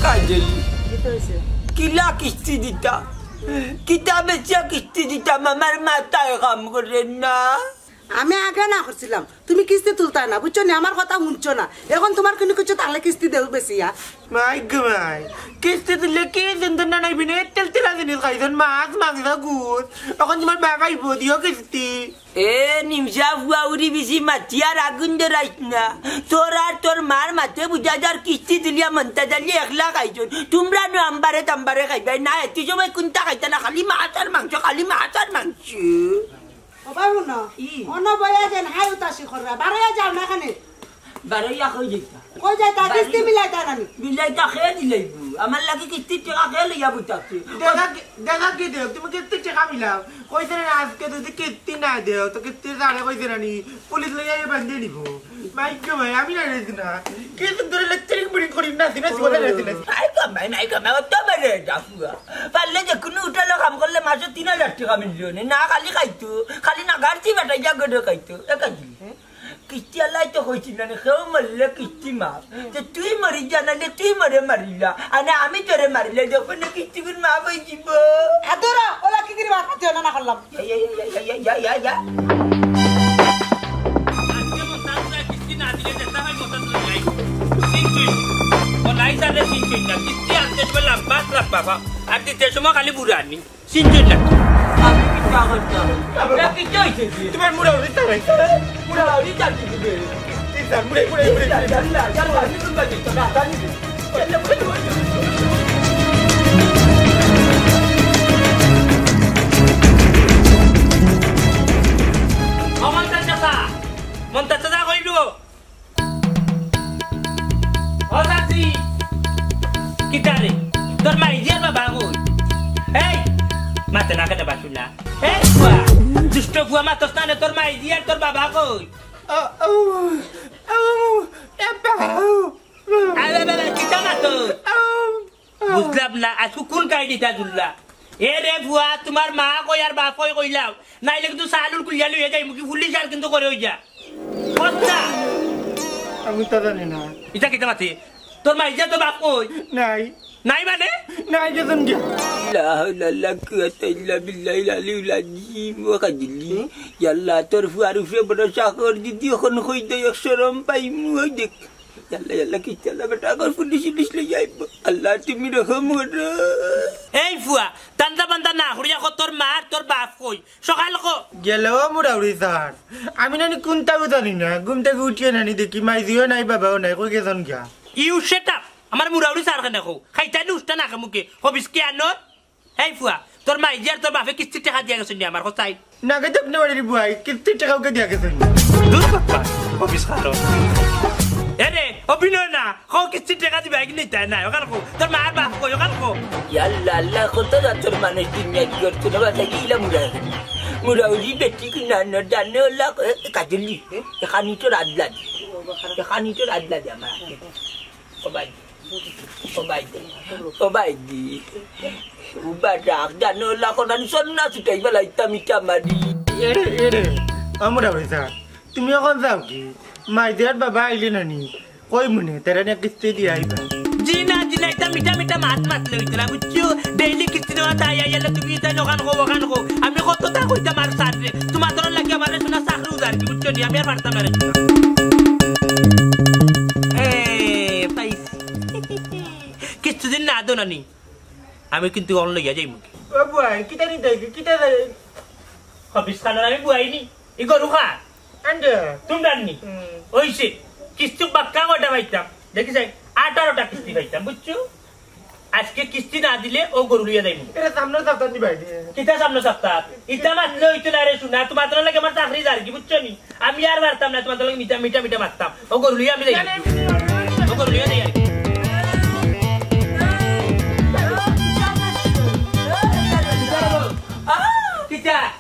কাজল কিলা কিস্তি দিতা কিতাবে কিস্তি দিতাম আমার মাথায় কাম করে না আমি আগে না করছিলাম তুমি কিস্তি তুলতা না বুঝছো না আমার কথা শুনছো না এখন তোমার কোনো কিছু তাহলে কিস্তি দেও বেশি মাই গমাই কিস্তি দিলে কি যন্ত্রণা নাই বিনে তেল তেলা জিনিস খাইছেন মাছ মাংস গুড় এখন তোমার বাবা দিও কিস্তি এ নিমসা ফুয়া উড়ি বেশি মাতিয়ার আগুন ধরাইস না তোর আর তোর মার মাথে বুঝা যার কিস্তি দিলিয়া মন্তা জালি একলা খাইছো তোমরা নো আম্বারে তাম্বারে খাইবাই না এত সময় কোনটা খাইতা না খালি মাছ আর মাংস খালি মাছ আর মাংস বাবু না অন্য বয়া যেন হাই উতাসি কররা বারয়া যাও না এখানে বারয়া কই যাইতা কই যাইতা কিস্তি মিলাইতা নানি মিলাইতা খেয়ে দিলাইবু আমার লাগি কিস্তি টাকা খেয়ে লইয়া বুঝাচ্ছি দেখা কি দেও তুমি কিস্তি টাকা মিলাও কইছে না আজকে যদি কিস্তি না দেও তো কিস্তি জানে কইছে না নি পুলিশ লইয়া বান্ধে নিব মাই গমাই আমি না রেজ না কিস্তি ধরে ইলেকট্রিক বিড়ি করি না দিনা বলে রেজ না মাই গমাই তো মেরে যাফুয়া পারলে যে কোনো উঠালো কাম করলে মাসে 3000 টাকা মিললো না খালি খাইতো খালি না গাড়ছি বেটা যা গড়ে খাইতো একা দিলি কিস্তি আল্লাহ তো হয়েছিল না কেউ মরলে কিস্তি মাপ তুই মরি জানালে তুই মরে মারিলা আর আমি তোরে মারিলে যখন কিস্তি করে মাপ হয়ে যাব আদরা ওলা কি করি বাপ না না করলাম কিস্তি না দিলে যেটা হয় মত লই সিনচুই ও নাই সাথে সিনচুই না কিস্তি আনতে বললাম বাস লাভ বাবা আর দিতে সময় খালি বুড়ানি সিনচুই না আমি কি করতাম এটা কি চাইছে তোমার মুড়া উড়িতা নাই পুরা উড়ি যাচ্ছে দিবে তিসা মুড়ে জানলা আমি তুমি বাজি তো না জানি মন্তাজা কইলো ও সাথী কিতারে তোর মাই জিয়ার বাবা কই এই মাতে না কেটে বাসুলা এই বুয়া দুষ্ট বুয়া মা তোর স্থানে তোর মাই জিয়ার তোর বাবা কই আরে বাবা কিতা না তো বুঝলাম না আজকে কোন কাইডিটা জুল্লা এ রে বুয়া তোমার মা কই আর বাপ কই কইলাও নাইলে কিন্তু সালুল কুলিয়া লইয়া যাই মুকি পুলিশ আর কিন্তু করে হই যা কথা আমি তো জানি না এটা কিতা মাতে তোর মা ইজা তো বাপ কই নাই নাই মানে নাই যেন কি লা হাওলা লা কুওয়াতা ইল্লা বিল্লাহিল আলিয়্যিল আযীম ওয়া কাদিলি ইয়াল্লাহ তোর ফুয়ার উপরে বড় চাকর দিদি এখন কইতে শরম পাইমু ওই দেখ ইয়াল্লাহ ইয়াল্লাহ কি চালা বেটা আগর পুলিশ লই যাইব আল্লাহ তুমি রহম করো এই ফুয়া তান্দা বান্দা না হরিয়া কো তোর মা তোর বাপ কই সকাল কো গেলো মুড়া উড়িতার আমি নানি কোনটাও জানি না ঘুম থেকে উঠিয়ে নানি দেখি মাই দিও নাই বাবাও নাই কই গেছন গিয়া ইউ সেট আপ আমার মুরাউরি সার কেন কো খাইতা নুস্তা না মুকে হবিস কি আনো এই ফুয়া তোর মা ইজার তোর বাপে কিস্তি টাকা দিয়া গেছনি আমার কথাই না কে দেখনে বাড়ি বুয়াই কিস্তি টাকাও কে দিয়া গেছন দূর বাবা হবিস খালো এরে অভিনয় না কো কিস্তি টাকা দিবা কি নিতা না ওখান কো তোর মা বাপ কই ওখান কো ইয়াল্লাহ আল্লাহ কত তোর মানুষ দুনিয়া কি করছ না বাবা গিলা মুরাউরি বেটি কি না না জানে ওলা কাজলি এখানি তো রাজলা এখানি তো রাজলা জামা Obaidi. Ubadak dan lakonan sonna sudah ibalah hitam madi. Ere. Amura bisa. Tumi এখন যাও কি মাইদের বাবা আইলি নানি কই মনে তেরা নে কিস্তি দি আইবা জিনা এটা মিটা মাত লইতরা বুঝছো ডেইলি কিস্তি দেওয়া তাই আইলা তুমি তাই নখান কো আমি কতটা কইতা মার সাথে তোমার তোর লাগি আমারে শোনা চাকরি উদার কি বুঝছো নি আমি আর পারতাম না রে কিছুদিন না দো নানি আমি কিন্তু অন লইয়া যাই মুখে ও বুয়াই কিটা নি দেই কিটা হবিস খানা আমি বুয়াইনি ই গরু খা আন্ডা তুমি জাননি ওইছে কিস্তি বাক্কা ওটা পাইতাম দেখি যাই 18টা কিস্তি পাইতাম বুঝছো আজকে কিস্তি না দিলে ও গরু লইয়া যাই মুখে এর সামনে সপ্তাহ দি ভাই কিটা সামনে সপ্তাহ ইটা মাতলে হইতো না রে শুনা তোমার তোর লাগে আমার চাকরি যার কি বুঝছো নি আমি আর মারতাম না তোমার তোর লাগে মিটা মারতাম ও গরু লইয়া আমি যাই ও গরু লইয়া যাই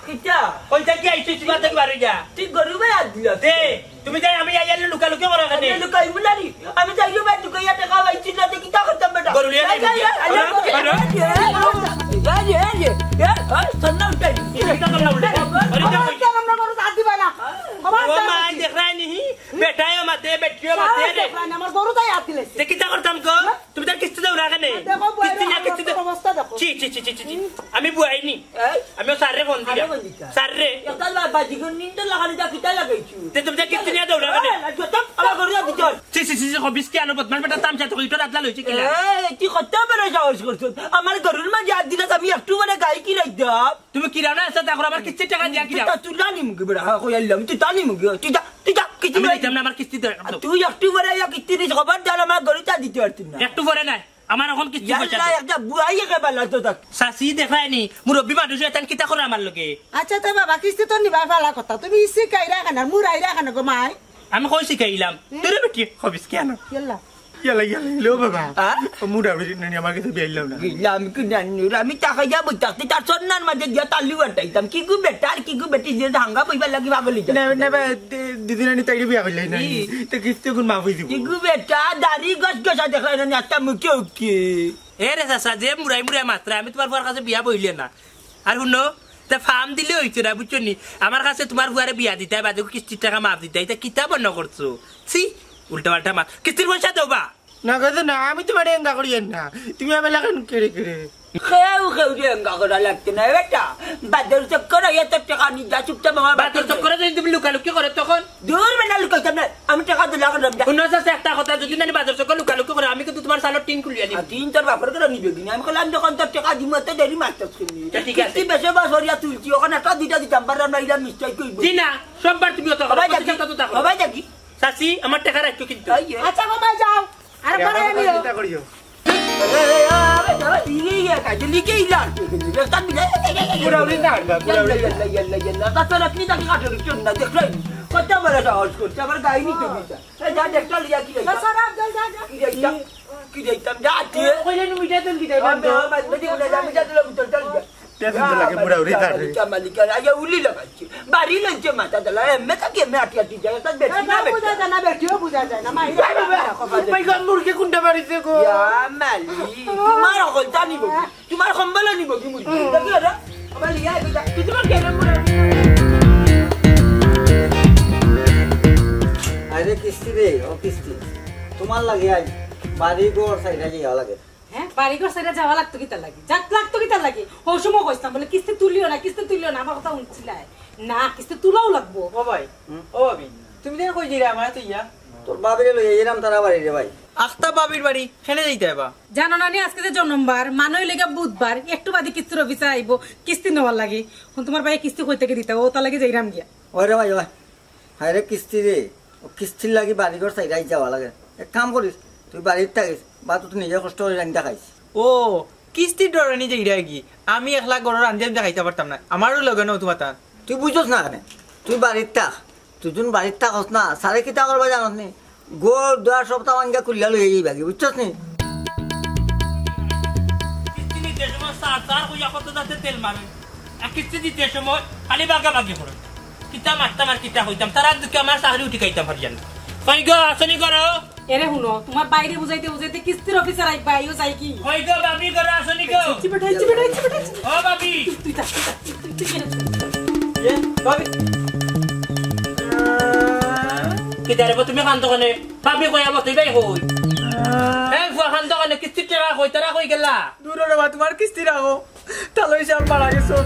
Kita. Kau jadi aisy cuma terbaru ya. Tiga rumah ada. Deh, tu minta kami ayah luka orang kan ni. Luka ibu lari. Kami tak jumpa tu kaya tak kawai cina tak kita ketemu dah. Baru lihat. Ya, senang tak? Kita kenal dah. Kita kenal baru saat di mana? Oh main dekran ni. Beta yo mate, betio mate. Dekran, amar baru tak yakin lesi. Kita kertam ko. Tu minta kistu dah চি চি চি চি চি আমি বুয়াইনি আমি সারে phone দিলাম সারে একটা বাজি কোন নিতে লাগানি যা কিটা লাগাইছো তে তুমি কিস্তি নিয়ে দৌড়া কেন জতম আমার ঘরে ভিতর চি চি চি হবিস কি আনো বদমাস বেটা তামচা তো ইটো রাতলা লইছে কি তুই কত বড় সাহস করছ আমার ঘরের মাঝে আজ দিন আমি একটু মানে গাই কি রাইদাম তুমি কি রাও না আছে দেখো আমার কিস্তি টাকা দিয়া কি রাও তুই জানি মুগে বড় কই আইলাম তুই জানি মুগে তুই যা কিস্তি আমি দিতাম না আমার কিস্তি তুই একটু বড় ইয়া কিস্তি দিছ খবর দাও আমার ঘরে তা দিতে পারতিস না একটু পরে না আমার এখন কিস্তি পয়সা ইয়াল্লা একটা বুয়াই কে বালা তো তাক সাসি দেখায়নি মুরব্বি মানুষ এতান কিতা করে আমার লগে আচ্ছা তো বাবা কিস্তি তো নিবা ফেলা কথা তুমি ইসি কাইরা খানা মুরাইরা খানা গো মাই আমি কই শিখাইলাম তোরে বেটি হবিস কি আনো ইয়াল্লা লো বাবা মুডা বেরি আমার কাছে বেইলাম না গিলাম কি জানি আমি টাকা যাব তাতে তার সন্নান মাঝে দিয়া তালি বাটাইতাম কি গু বেটা আর কি গু বেটি যে হাঙ্গা বইবা লাগি পাগলি না না দিদি নানি তাইরে বিয়া কইলাই না তো কিস্তি কোন মাফ হই দিব কি গু বেটা দাড়ি গস গসা দেখাই না একটা মুখে উঠকে এ রে চাচা যে মুরাই মুরাই মাত্রা আমি তোমার বুয়ার কাছে বিয়া বইলে না আর শুনো তা ফার্ম দিলে হইছে না বুঝছো নি আমার কাছে তোমার বুয়ারে বিয়া দিতে বাদে কিস্তির টাকা মাফ দিতে এটা কিতা বন্ধ করছো সি উল্টা পাল্টা মা কিস্তির পয়সা দেবা না কথা না আমি তোমার এঙ্গা করিয়েন না তুমি আমি লাগান কেড়ে কেড়ে খেউ রে এঙ্গা করা লাগতে না বেটা বাজার চক্কর এত টাকা নি যা চুপচাপ আমার বাজার চক্করে যদি তুমি লুকালুকি করে তখন দূর বেনা লুকাইতাম না আমি টাকা দিলে লাগালাম অন্য চাষে একটা কথা যদি না বাজার চক্কর লুকালুকি করে আমি কিন্তু তোমার সালোর টিন খুলিয়ে নিব তিন তোর বাপর করে নিবে কিনা আমি কইলাম যখন তোর টাকা দিমু তো দেরি মাস্টার শুনি ঠিক আছে। কি বেশে বাস হরিয়া তুলছি ওখানে একটা দুইটা দিতাম পারলাম না ইলা মিস্টেক কইব জি না সববার তুমি অত সবাই দেখি সবাই দেখি চাষি আমার টাকা রাখছো কিন্তু আচ্ছা বাবা যাও আর পরে আনিও চিন্তা করিও লাগে বুড়া উড়ি থাকে বাড়ি লইছে মাথা দলা এমে তাকে মে আটি আটি যায় তা বেটি না বেটি বুঝা যায় না বেটিও বুঝা যায় না মাই ভাই গন মুরগি কোনটা বাড়িতে গো মালি তোমার হল জানিব তোমার সম্বল নিব কি মুরগি দেখি রে আমার ইয়া এটা তোমার কেন মুরগি আরে কিস্তি রে ও কিস্তি তোমার লাগে আই বাড়ি ঘর সাইডে যাওয়া লাগে হ্যাঁ বাড়িঘর সাইডে যাওয়া লাগতো কিতা লাগে যাক লাগতো কিতা লাগে ও সময় কইতাম বলে কিস্তি তুলিও না আমার কথা শুনছিলাই না কিস্তি তুলাও লাগবো ও ভাই ও ভাবি তুমি দেন কই যাইরা আমার তো ইয়া তোর বাবিরে লই এরাম তারা বাড়ি রে ভাই আখতা বাবির বাড়ি খেলে যাইতে হবা জানো না নি আজকে যে জন্মবার মানই লেগে বুধবার একটু বাদে কিস্তির অফিসে আইবো কিস্তি নেওয়ার লাগে তোমার ভাই কিস্তি কই থেকে দিতে ও তা লাগে যাইরাম গিয়া ওরে ভাই ভাই হায় রে কিস্তি রে ও কিস্তির লাগি বাড়ি ঘর সাইডে যাওয়া লাগে এক কাম করিস তুই বাড়িতে থাকিস বা তুই নিজে কষ্ট করে রান্না খাইস ও কিস্তির ডর আনি যাইরা কি আমি একলা গড়র আনজাম দেখাইতে পারতাম না আমারও লগে ন তোমার তা তুই বুঝছস না কেন তুই বাড়িতে থাক তুই যখন বাড়িতে থাকস না সারে কিতা করবা জানত নি গোর দুয়ার সপ্তাহ আঙ্গা কুল্লা লই যাইবাগি বুঝছস নি কিস্তি নিতে সময় সার কইয়া কত দাতে তেল মারে আর কিস্তি দিতে সময় খালি বাগা বাগি করে কিতা মারতাম আর কিতা হইতাম তারা দুকে আমার চাকরি উঠি খাইতাম হারিয়ান কই গো আসনি করো এরে শুনো তোমার বাইরে বুঝাইতে বুঝাইতে কিস্তির অফিসার আইবা আইও যাই কি কই গো বাবি করো আসনি গো চিপটাইছি ও বাবি তুই তা তুই কেন এ ভাবি কিতা রে তুমি কান্ত কনে বাবি কই আবো তুই বাই হই এই ফুয়া কান্ত কনে কিস্তি টাকা কই তারা কই গেলা দূর রে বা তোমার কিস্তি রাখো তালই সব মারা গেছো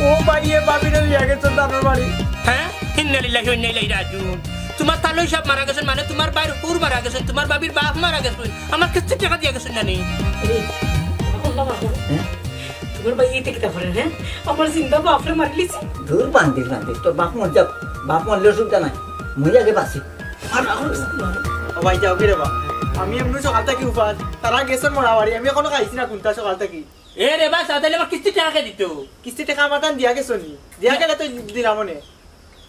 ও ভাইয়ে বাবিরে লিয়া গেছো তার বাড়ি হ্যাঁ ইন্না লিল্লাহি ওয়া ইন্না ইলাইহি রাজিউন তোমার তালই সব মারা গেছেন মানে তোমার বাইর হুর মারা গেছেন তোমার বাবির বাপ মারা গেছেন আমার কিস্তি টাকা দিয়া গেছেন না নি তোমার ভাই এটা কিতা করে হ্যাঁ আমার জিন্দা বাপরে মারলিস দূর বান্ধিস তোর বাপ মর যাও বাপ মরলে অসুবিধা নাই মুই আগে বাঁচি ও ভাই যাও কি রে বা আমি এমনি সকাল থেকে উপাস তারা গেছেন মোরা বাড়ি আমি এখনো খাইছি না কোনটা সকাল থেকে এ রে বা সাদালে আমার কিস্তি টাকা দিত কিস্তি টাকা আমার তান দিয়া গেছো নি দিয়া গেলে তো দিলাম নে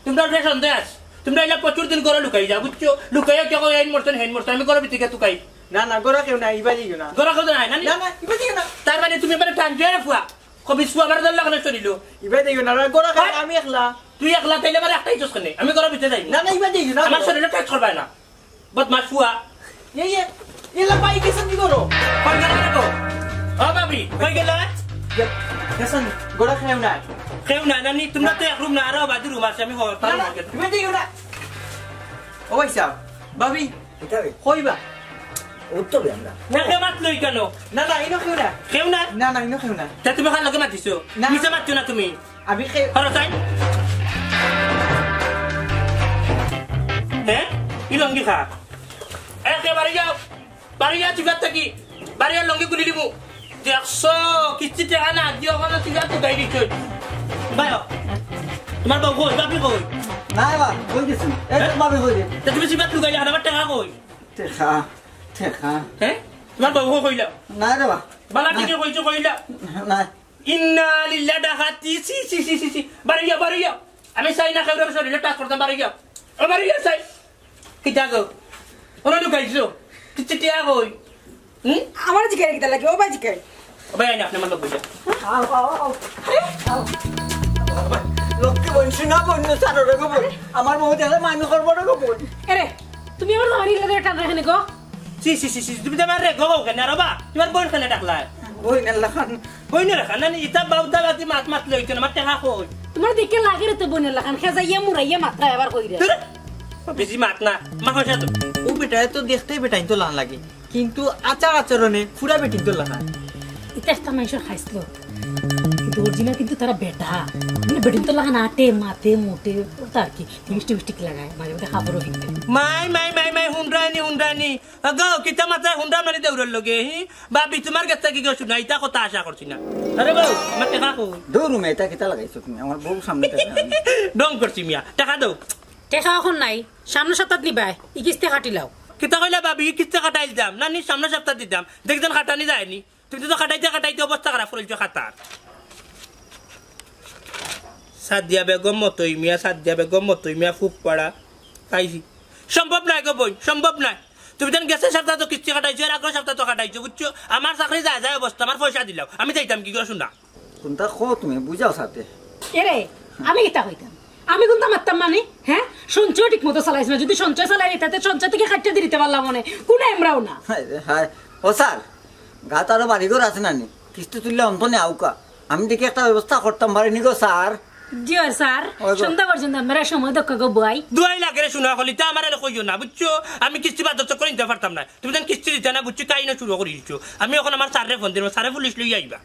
তোমরা রে সন্দেশ তোমরা এলা প্রচুর দিন করে লুকাই যাও বুঝছো লুকাইয়া কেউ হেন মরছেন আমি করে বিতিকে তুকাই না না গোরা কেউ না ইবাজি কেউ না গরা কথা নাই না না না ইবাজি কেউ না তার মানে তুমি মানে টান দিয়ে ফুয়া কবি সুয়া বার দল লাগানো চলিল ইবাজি কেউ না গোরা কেউ আমি একলা তুই একলা তাইলে মানে একটাই জোস কেনে আমি করে বিতে যাই না না ইবাজি কেউ না আমার শরীরে টাচ করবে না বদমাস ফুয়া ये এলা পাই গেছেন কি করো কই গেল রে গো ও বাবি কই গেল গেছেন গোরা কেউ না কেউ না নানি তোমরা তো এক রুম না আরো বাদি রুম আছে আমি হল না না ইবাজি কেউ না ও ভাই সাহেব ভাবি এটা রে কইবা উত্তরে আমরা না কে মাত লই কেন না না ইনো খেও না কেউ না না না ইনো খেও না তা তুমি খান লগে মাতিছো না। মিছা মাতছো না তুমি আমি খেয়ে হলো তাই হ্যাঁ কি লঙ্গি খা একে বাড়ি যাও চিকার থাকি বাড়ি আর লঙ্গি খুলি দিব 100 কিস্তি টাকা না দিও ওখানে চিকার তো গাই দিচ্ছ ভাই তোমার বউ কই বাপি কই না বা কই গেছি এই তো বাবে কই দে তা তুমি চিকার লুকাই যা আমার টাকা কই ঠেকা ঠেকা হ্যাঁ তোমার বউ কইলা না রে বা বালা টিকে কইছো কইলা না ইন্না লিল্লাহি ডাকাতি সি বাড়ি যাও আমি চাই না কেউ শরীরে টাচ করতাম বাড়ি যাও ও বাড়ি যাও চাই কিটা গো ওরা লুকাইছো কিচ্ছু টিয়া কই আমার জিকাই কিতা লাগে ও ভাই জিকাই ভাই আইনা আপনি আমার লোক বইটা লোককে বলছি না বন্য সাররে গো বল আমার বউ দেখে মাইন করব রে গো বল এরে তুমি আমার লাড়ি লাগে টান রাখনে গো সি তুমি তো আমার রে গো কেন রবা তোমার বোন কেন ডাকলা বই না লাখান বই না রাখা না ইতা বাউদা বাতি মাত লইতো না মাত টাকা কই তোমার দিকে লাগে রে তো বনের লাখান খেজাইয়া মুরাইয়া মাত্রা এবার কই রে বেশি মাত না মা কইছা তো ও বেটা তো দেখতেই বেটাইন তো লান লাগে কিন্তু আচার আচরণে পুরা বেটিন তো লাগা এটা একটা মানুষের খাইছিল কিন্তু অরিজিনাল কিন্তু তারা বেটা মানে বেটিন তো লাগা নাটে মাতে মোটে তার কি লিপস্টিক লাগায় মাঝে মাঝে খাবারও ফিরতে মাই হুন্ডানি গো কিতা মাথা হুন্ডা মারি দেউরের লগে বাবি তোমার কাছে কি গছু না ইতা কথা আশা করছি না আরে বউ আমার টাকা কই দৌড় মে এটা কিতা লাগাইছো তুমি আমার বউ সামনে ডং করছি মিয়া টাকা দাও টেকা এখন নাই সামনে সপ্তাহ নিবাই ই কিস্তি কাটিলাও কিতা কইলা বাবি কিস্তি কাটাই দিতাম না নি সামনে সপ্তাহ দিতাম দেখছেন কাটানি যায়নি তুমি তো কাটাইতে অবস্থা খারাপ করেছো খাতার সাদিয়া বেগম মতই মিয়া খুব পড়া পাইছি সম্ভব নাই গো বই সম্ভব নাই তুমি যেন গেছে সপ্তাহ তো কিস্তি কাটাইছো আর আগের সপ্তাহ তো কাটাইছো বুঝছো আমার চাকরি যায় অবস্থা আমার পয়সা দিলাও আমি যাইতাম কি করে শুনা কোনটা খো তুমি বুঝাও সাথে এরে আমি কিতা কইতাম আমি কোনটা মারতাম মানে হ্যাঁ সঞ্চয় ঠিক মতো চালাইছ না যদি সঞ্চয় চালাই তাতে সঞ্চয় থেকে কাটতে দিতে পারলাম মনে কোন আমরাও না হায় ও স্যার গাত আরো বাড়িঘর আছে নানি কিস্তি তুললে অন্তনে আউকা আমি দেখি একটা ব্যবস্থা করতাম পারিনি গো স্যার জিও স্যার সন্ধ্যা পর্যন্ত আমরা সময় দক্ষ গো বই দুয়াই লাগে রে শুনা হলি তা আমার কইও না বুঝছো আমি কিস্তি বাদ করে নিতে পারতাম না তুমি যেন কিস্তি দিতে না বুঝছো কাই না শুরু করে দিচ্ছ আমি এখন আমার স্যারে ফোন দিলাম স্যারে পুলিশ লই আইবা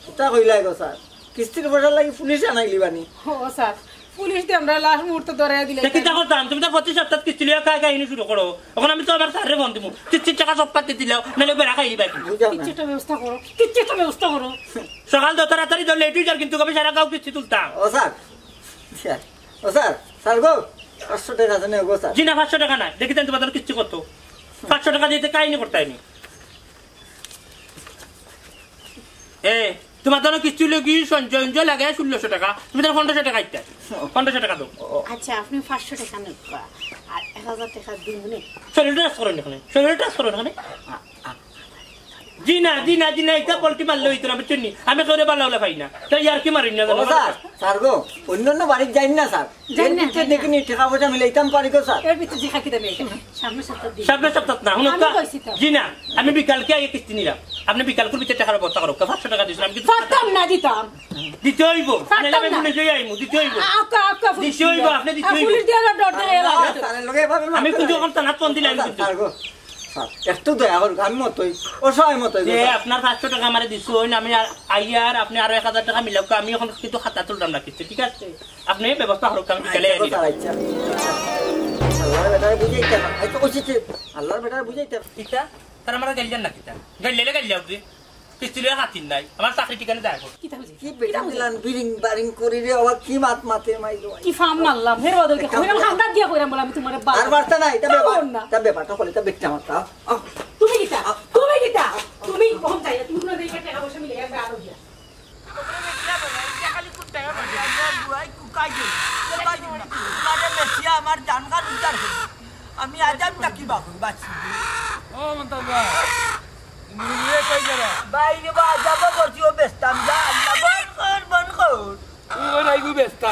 এটা কইলাই গো স্যার কিস্তির পয়সা লাগি পুলিশ আনাইলি বানি ও স্যার পুলিশ দিয়ে আমরা লাস্ট মুহূর্তে ধরে দিলে কিতা করতাম তুমি তো 25 সপ্তাহ কিস্তি লিয়া কাহিনী শুরু করো এখন আমি তো আমার স্যারে ফোন দিব কিস্তি টাকা সব পাতে দিলাও নালে বেড়া খাইলি বাকি বুঝাও না কিচ্ছুটা ব্যবস্থা করো সকাল তো তাড়াতাড়ি ধরলে এটুই যার কিন্তু কবে সারা গাঁও কিস্তি তুলতাম ও স্যার স্যার গো 500 টাকা জানে গো স্যার জি না 500 টাকা না দেখি দেন তোমাদের কিস্তি কত 500 টাকা দিতে কাহিনী করতাইনি তোমার তো কিস্তি লগি সঞ্চয় লাগে 1600 টাকা তুমি তো 1500 টাকা দিতে 1500 টাকা দাও আচ্ছা আপনি 500 টাকা নেন আর 1000 টাকা দিন নে শরীরটা টাচ করেন এখানে জি না এটা পল্টি মারলে হইতো না বুঝছেন আমি করে বালাউলা পাই না তাই আর কি মারি না স্যার গো অন্য বাড়ি যাই না স্যার দেখিনি টাকা পয়সা মিলাইতাম পারি গো স্যার এর ভিতরে জিখা কি দেবে সামনে সপ্তাহ না হুন জি না আমি বিকালকে আগে কিস্তি নিলাম আপনি বিকাল করে ভিতরে টাকার ব্যবস্থা করো 500 টাকা দিছিলাম কিন্তু পারতাম না দিতাম দিতে হইব আমি পুলিশ লই আইমু দিতে হইব দিতে হইব আপনি দিতে হইব পুলিশ দিয়ে ডর দেয় স্যারের লগে এভাবে আমি কিন্তু যখন থানা ফোন দিলাম কিন্তু স্যার গো স্যার একটু দয়া করুন আমি মতই অসহায় মতই যে আপনার 500 টাকা আমারে দিছো আমি আইয়ার আপনি আরো 1000 টাকা মিলাও আমি এখন কিন্তু খাতা তুলতাম না কিস্তি ঠিক আছে আপনি ব্যবস্থা করুন আমি বিকালে আই দিলাম আল্লাহর বেটারে বুঝাইতে আই তো কইছি আল্লাহর বেটারে বুঝাইতে কিটা তার আমরা গেলজান না কিটা গেললে গেল যাও তুই কিস্তি লয়ে হাতিন নাই আমার চাকরি ঠিকানা যায় কি বেটান বিরিং বারিং করি রে আবার কি মাতে মাইলো কি ফাম মারলাম হের ওদেরকে কইরাম খান্দাত দিয়া কইরাম বলে আমি তোমার আর বার্তা নাই তা ব্যাপারটা হলে তা বেটা মারতা তুমি কিটা তুমি কম যাই তুমি কোন দেই টাকা পয়সা মিলে আমরা আলো দিয়া খালি কুত্তা বুয়াই কুকাই দিল মানে মেসিয়া আমার জানগার উদ্ধার হল আমি আজাব নাকি বাবু বাঁচি ও মন্তাজ ভাই মুরগি কই গেলা বাইরে বা আজাব করছি ও বেস্তাম যা আল্লাহ বন কর ও নাই গো বেস্তা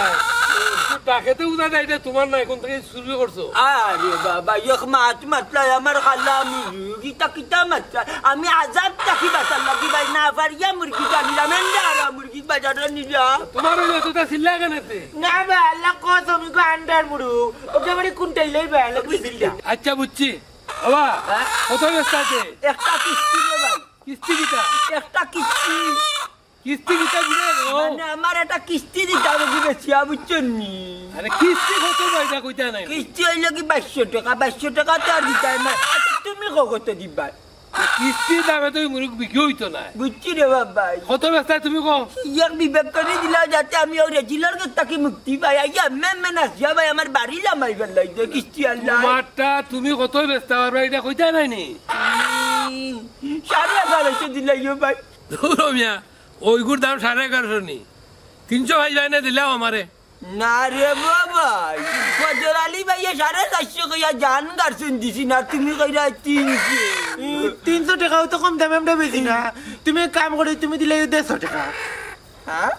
ডাকেতে উদা যাইতে তোমার নাই কোন থেকে শুরু করছো আরে বাবা ইক মাত মাতলা আমার খালা মুরগি কিতা মাতলা আমি আজাব নাকি বাঁচার লাগি ভাই না পারিয়া মুরগি জানিলাম এন্ডা মুরগি বাজারে নিলা তোমার ওই তো সিল্লা কেনেতে না বা আল্লাহ কত আমি গান্ডার মুরু ওটা মানে কোনটাই লই বা আল্লাহ বুঝিলা আচ্ছা বুঝছি বাবা কত ব্যস্ত আছে একটা কিস্তি রে ভাই কিস্তি কিটা একটা কিস্তি কিস্তি কিটা দিলে মানে আমার একটা কিস্তি দিতে হবে কি বেশি বুঝছেন নি আরে কিস্তি কত পয়সা কইতা নাই কিস্তি হইলে কি 2200 টাকা তো আর দিতে হয় না আচ্ছা তুমি কত দিবা কিস্তি দামে তো মুরগ বিক্রি হইতো না বুঝছি রে বাবা কত ব্যস্ত তুমি কো ইয়ার বিবেক করে দিলা যাতে আমি ওই রেজিলার তাকে মুক্তি পাই আইয়া মেন আসিয়া ভাই আমার বাড়ি লামাই ফেললাই যে কিস্তি আল্লাহ মারটা তুমি কত ব্যস্ত পারবা এটা কইতা নাই নি 11,500 দিলাই ভাই মিয়া ওইগুর দাম 11,500 নি 300 ভাই যায় না দিলাও আমারে না রে বাবা ফজর আলী ভাই 450 কইয়া জান গার্সন দিছি না তুমি কইরা 300 টাকাও তো কম দামে আমরা বেশি না তুমি এক কাম করে তুমি দিলে 150 টাকা হ্যাঁ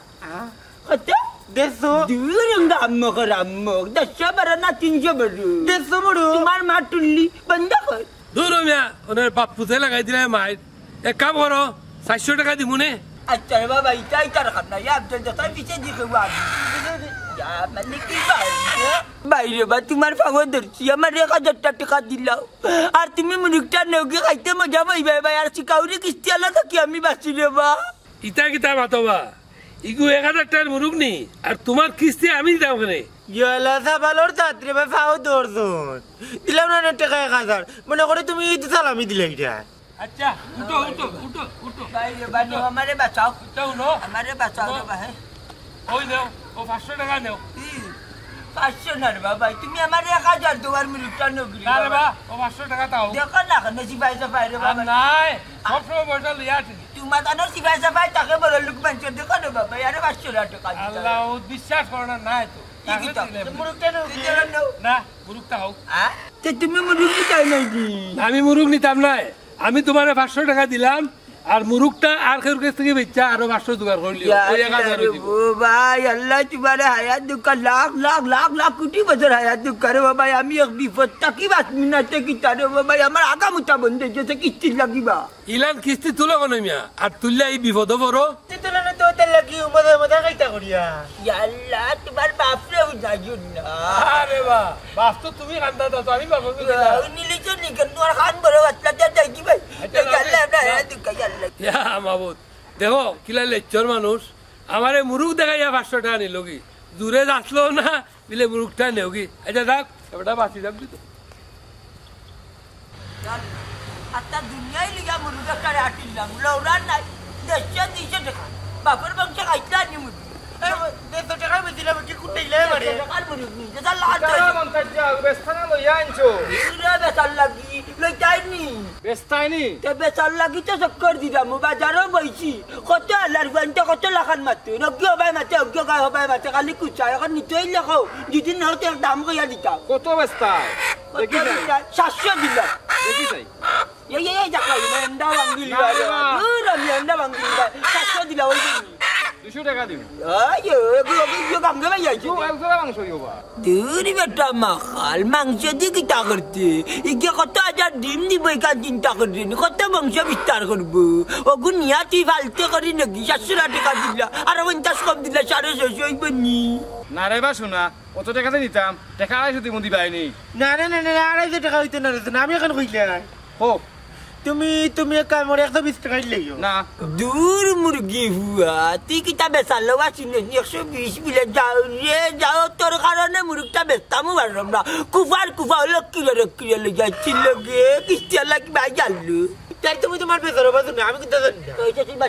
কত 150 দুরঙ্গ আম্মক 10 বার না 300 বার 150 বড় তোমার মা টুল্লি বন্ধ কর দূর মিয়া ওনার বাপ পুতে লাগাই দিলে মাইর এক কাম করো 400 টাকা দিমুনে আচ্ছা রে বাবা ইটাই তার খানা ইয়া আব্দুল জসার পিছে দিকে বাবা ইয়া মালিকি বাইরে বা তোমার ফাগো ধরছি আমার 1000 টাকা দিলাও আর তুমি মুরগটা নেউকে খাইতে মজা পাইবে ভাই আর চিকাউরি কিস্তি আলা থাকি আমি বাঁচি রে বা ইটা কিতা মাতবা ইগু 1000 টাকার মুরগ নি আর তোমার কিস্তি আমি দিতাম কেনে ইয়ালা সাবালোর তাত্রে বা ফাও দর্জন দিলাম না টাকা 1000 মনে করে তুমি ঈদ সালামি দিলে এটা আচ্ছা উঠো উঠো উঠো উঠো বাইরে বা নো আমারে বাঁচাও উঠাও নো আমারে বাঁচাও রে ভাই ওই নাও ও 500 টাকা নাও 500 না রে বাবা তুমি আমারে 1000 দেওয়ার মুরগটা নগরি না রে বা ও 500 টাকা তাও দেখো না কেন সিপাই সাপাই রে বাবা নাই সব সময় পয়সা লইয়া আছি তোমার তানোর সিপাই সাপাই তাকে বড় লোক বানছো দেখো না বাবা আরে 500 টাকা আল্লাহ বিশ্বাস করো না নাই তো মুরগটা নগরি না মুরগটা হোক তে তুমি মুরগি চাই নাকি আমি মুরগ নিতাম নাই আমি তোমারে 500 টাকা দিলাম আর মুরগটা আর কেউ কাছ থেকে বেচা আরো 500 জোগাড় করলিও ওই 1000 দিব ও ভাই আল্লাহ তোমারে হায়াত দুঃখ লাখ লাখ লাখ লাখ কোটি বছর হায়াত দুঃখ রে বাবা আমি এক বিপদ তাকি বাত মিনাতে কি তারে বাবা আমার আগা মুতা বন্ধ যেতে কিস্তি লাগিবা ইলান কিস্তি তুলো কোন মিয়া আর তুললে এই বিপদ পড়ো তেতলা না তো তেল লাগি মজা মজা খাইতা করিয়া আল্লাহ তোমার বাপরে উজাজুন না আরে বাহ বাপ তো তুমি কান্দা দাও আমি বাপ নীলি তো নিকন তোর খান বড় বাচ্চা যাই কি ভাই আল্লাহ আমরা হায়াত দুঃখ আল্লাহ ইয়া মাবুদ দেখো কিলা লেকচার মানুষ আমারে মুরগ দেখাইয়া 500 টাকা নিল কি দূরে আসলো না বিলে মুরগটা নেও কি আচ্ছা দেখ এবারটা বাঁচি যাবি তো আত্মা দুনিয়ায় লিগা মুরগা কারে আটিলাম লৌরা নাই 200 টাকা বাপের বংশ খাইতে আনি মুরগি 150 টাকা বেচিলে কি কুটাইলে মারে টাকার মুরগি যেটা লাগাত বেস্তানা লইয়া আনছো রে বেচার লাগি লই যাইনি বেস্তাইনি তে বেচার লাগি তো চক্কর দিলাম বাজারও বইছি কত আলার গন্তে কত লাখান মাত্র রগ্য ভাই মাতে অজ্ঞ গায় হবে মাতে খালি কুচা এখন নিতেই লেখাও যেদিন হতে দাম কইয়া দিতাম কত বেস্তাই দেখি যাই 700 দিলাম দেখি যাই এই জায়গা এন্ডা ভাঙ্গি লিবা আমি এন্ডা ভাঙ্গি লিবা 700 দিলা ওই দিন 200 টাকা দিও আয়ো এগুলো কাম কে ভাই আইছি তো একজোড়া মাংস দিও বা দুরি বেটা মাখাল মাংস দিয়ে কি তা করতে ইকে কত হাজার ডিম দিব এখান চিন্তা করবি কত মাংস বিস্তার করবো ওগুন নিয়া তুই ফালতে করি নাকি 700 টাকা দিলা আর 50 কম দিলা 650 হইব নি না রে বা শোনা কত টাকাতে নিতাম টাকা 250 দিব দিবাইনি না না না না 250 টাকা হইতো না রে আমি এখন কইলে হোক তুমি এক কাম করে 120 টাকা লইও না দূর মুরগি হুয়া তুই কিতা বেচালো আছিস 120 বিলে যাও রে যাও তোর কারণে মুরগটা বেচতামও পারলাম না কুফা লক্ষ্মী লই যাচ্ছিল গে কিস্তি আল্লাহ কি ভাই জানলু তাই তুমি তোমার বেজার বাজু না আমি কিন্তু জানি না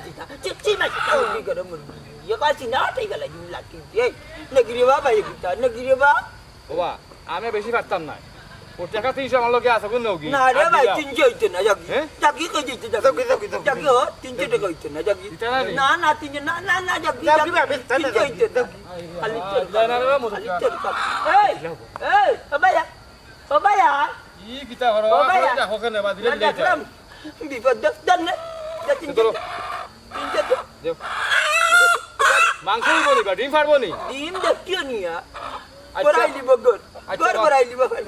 তুই বাঁচিতা মুরগি করে মুরগি ইয়ে কাছি না তাই গেলা জিম লাকি নগরি বাবা কিতা নগরি বা বাবা আমি বেশি পারতাম না ও টাকা 300 আমার লগে আছে কোন নগি না রে ভাই 300 হইতো না জাগি কই দিতে জাগি ও 300 টাকা হইতো না জাগি না না 300 না জাগি হইতো খালি এই বাবায়া ই কিতা করো এটা হোক না বা দিলে দিলে বিপদ দন না 300 দেও মাংস বনি বা ডিম ফাড়বো নি ডিম দেখিও নিয়া পরাইলি বগর পরাইলি বগর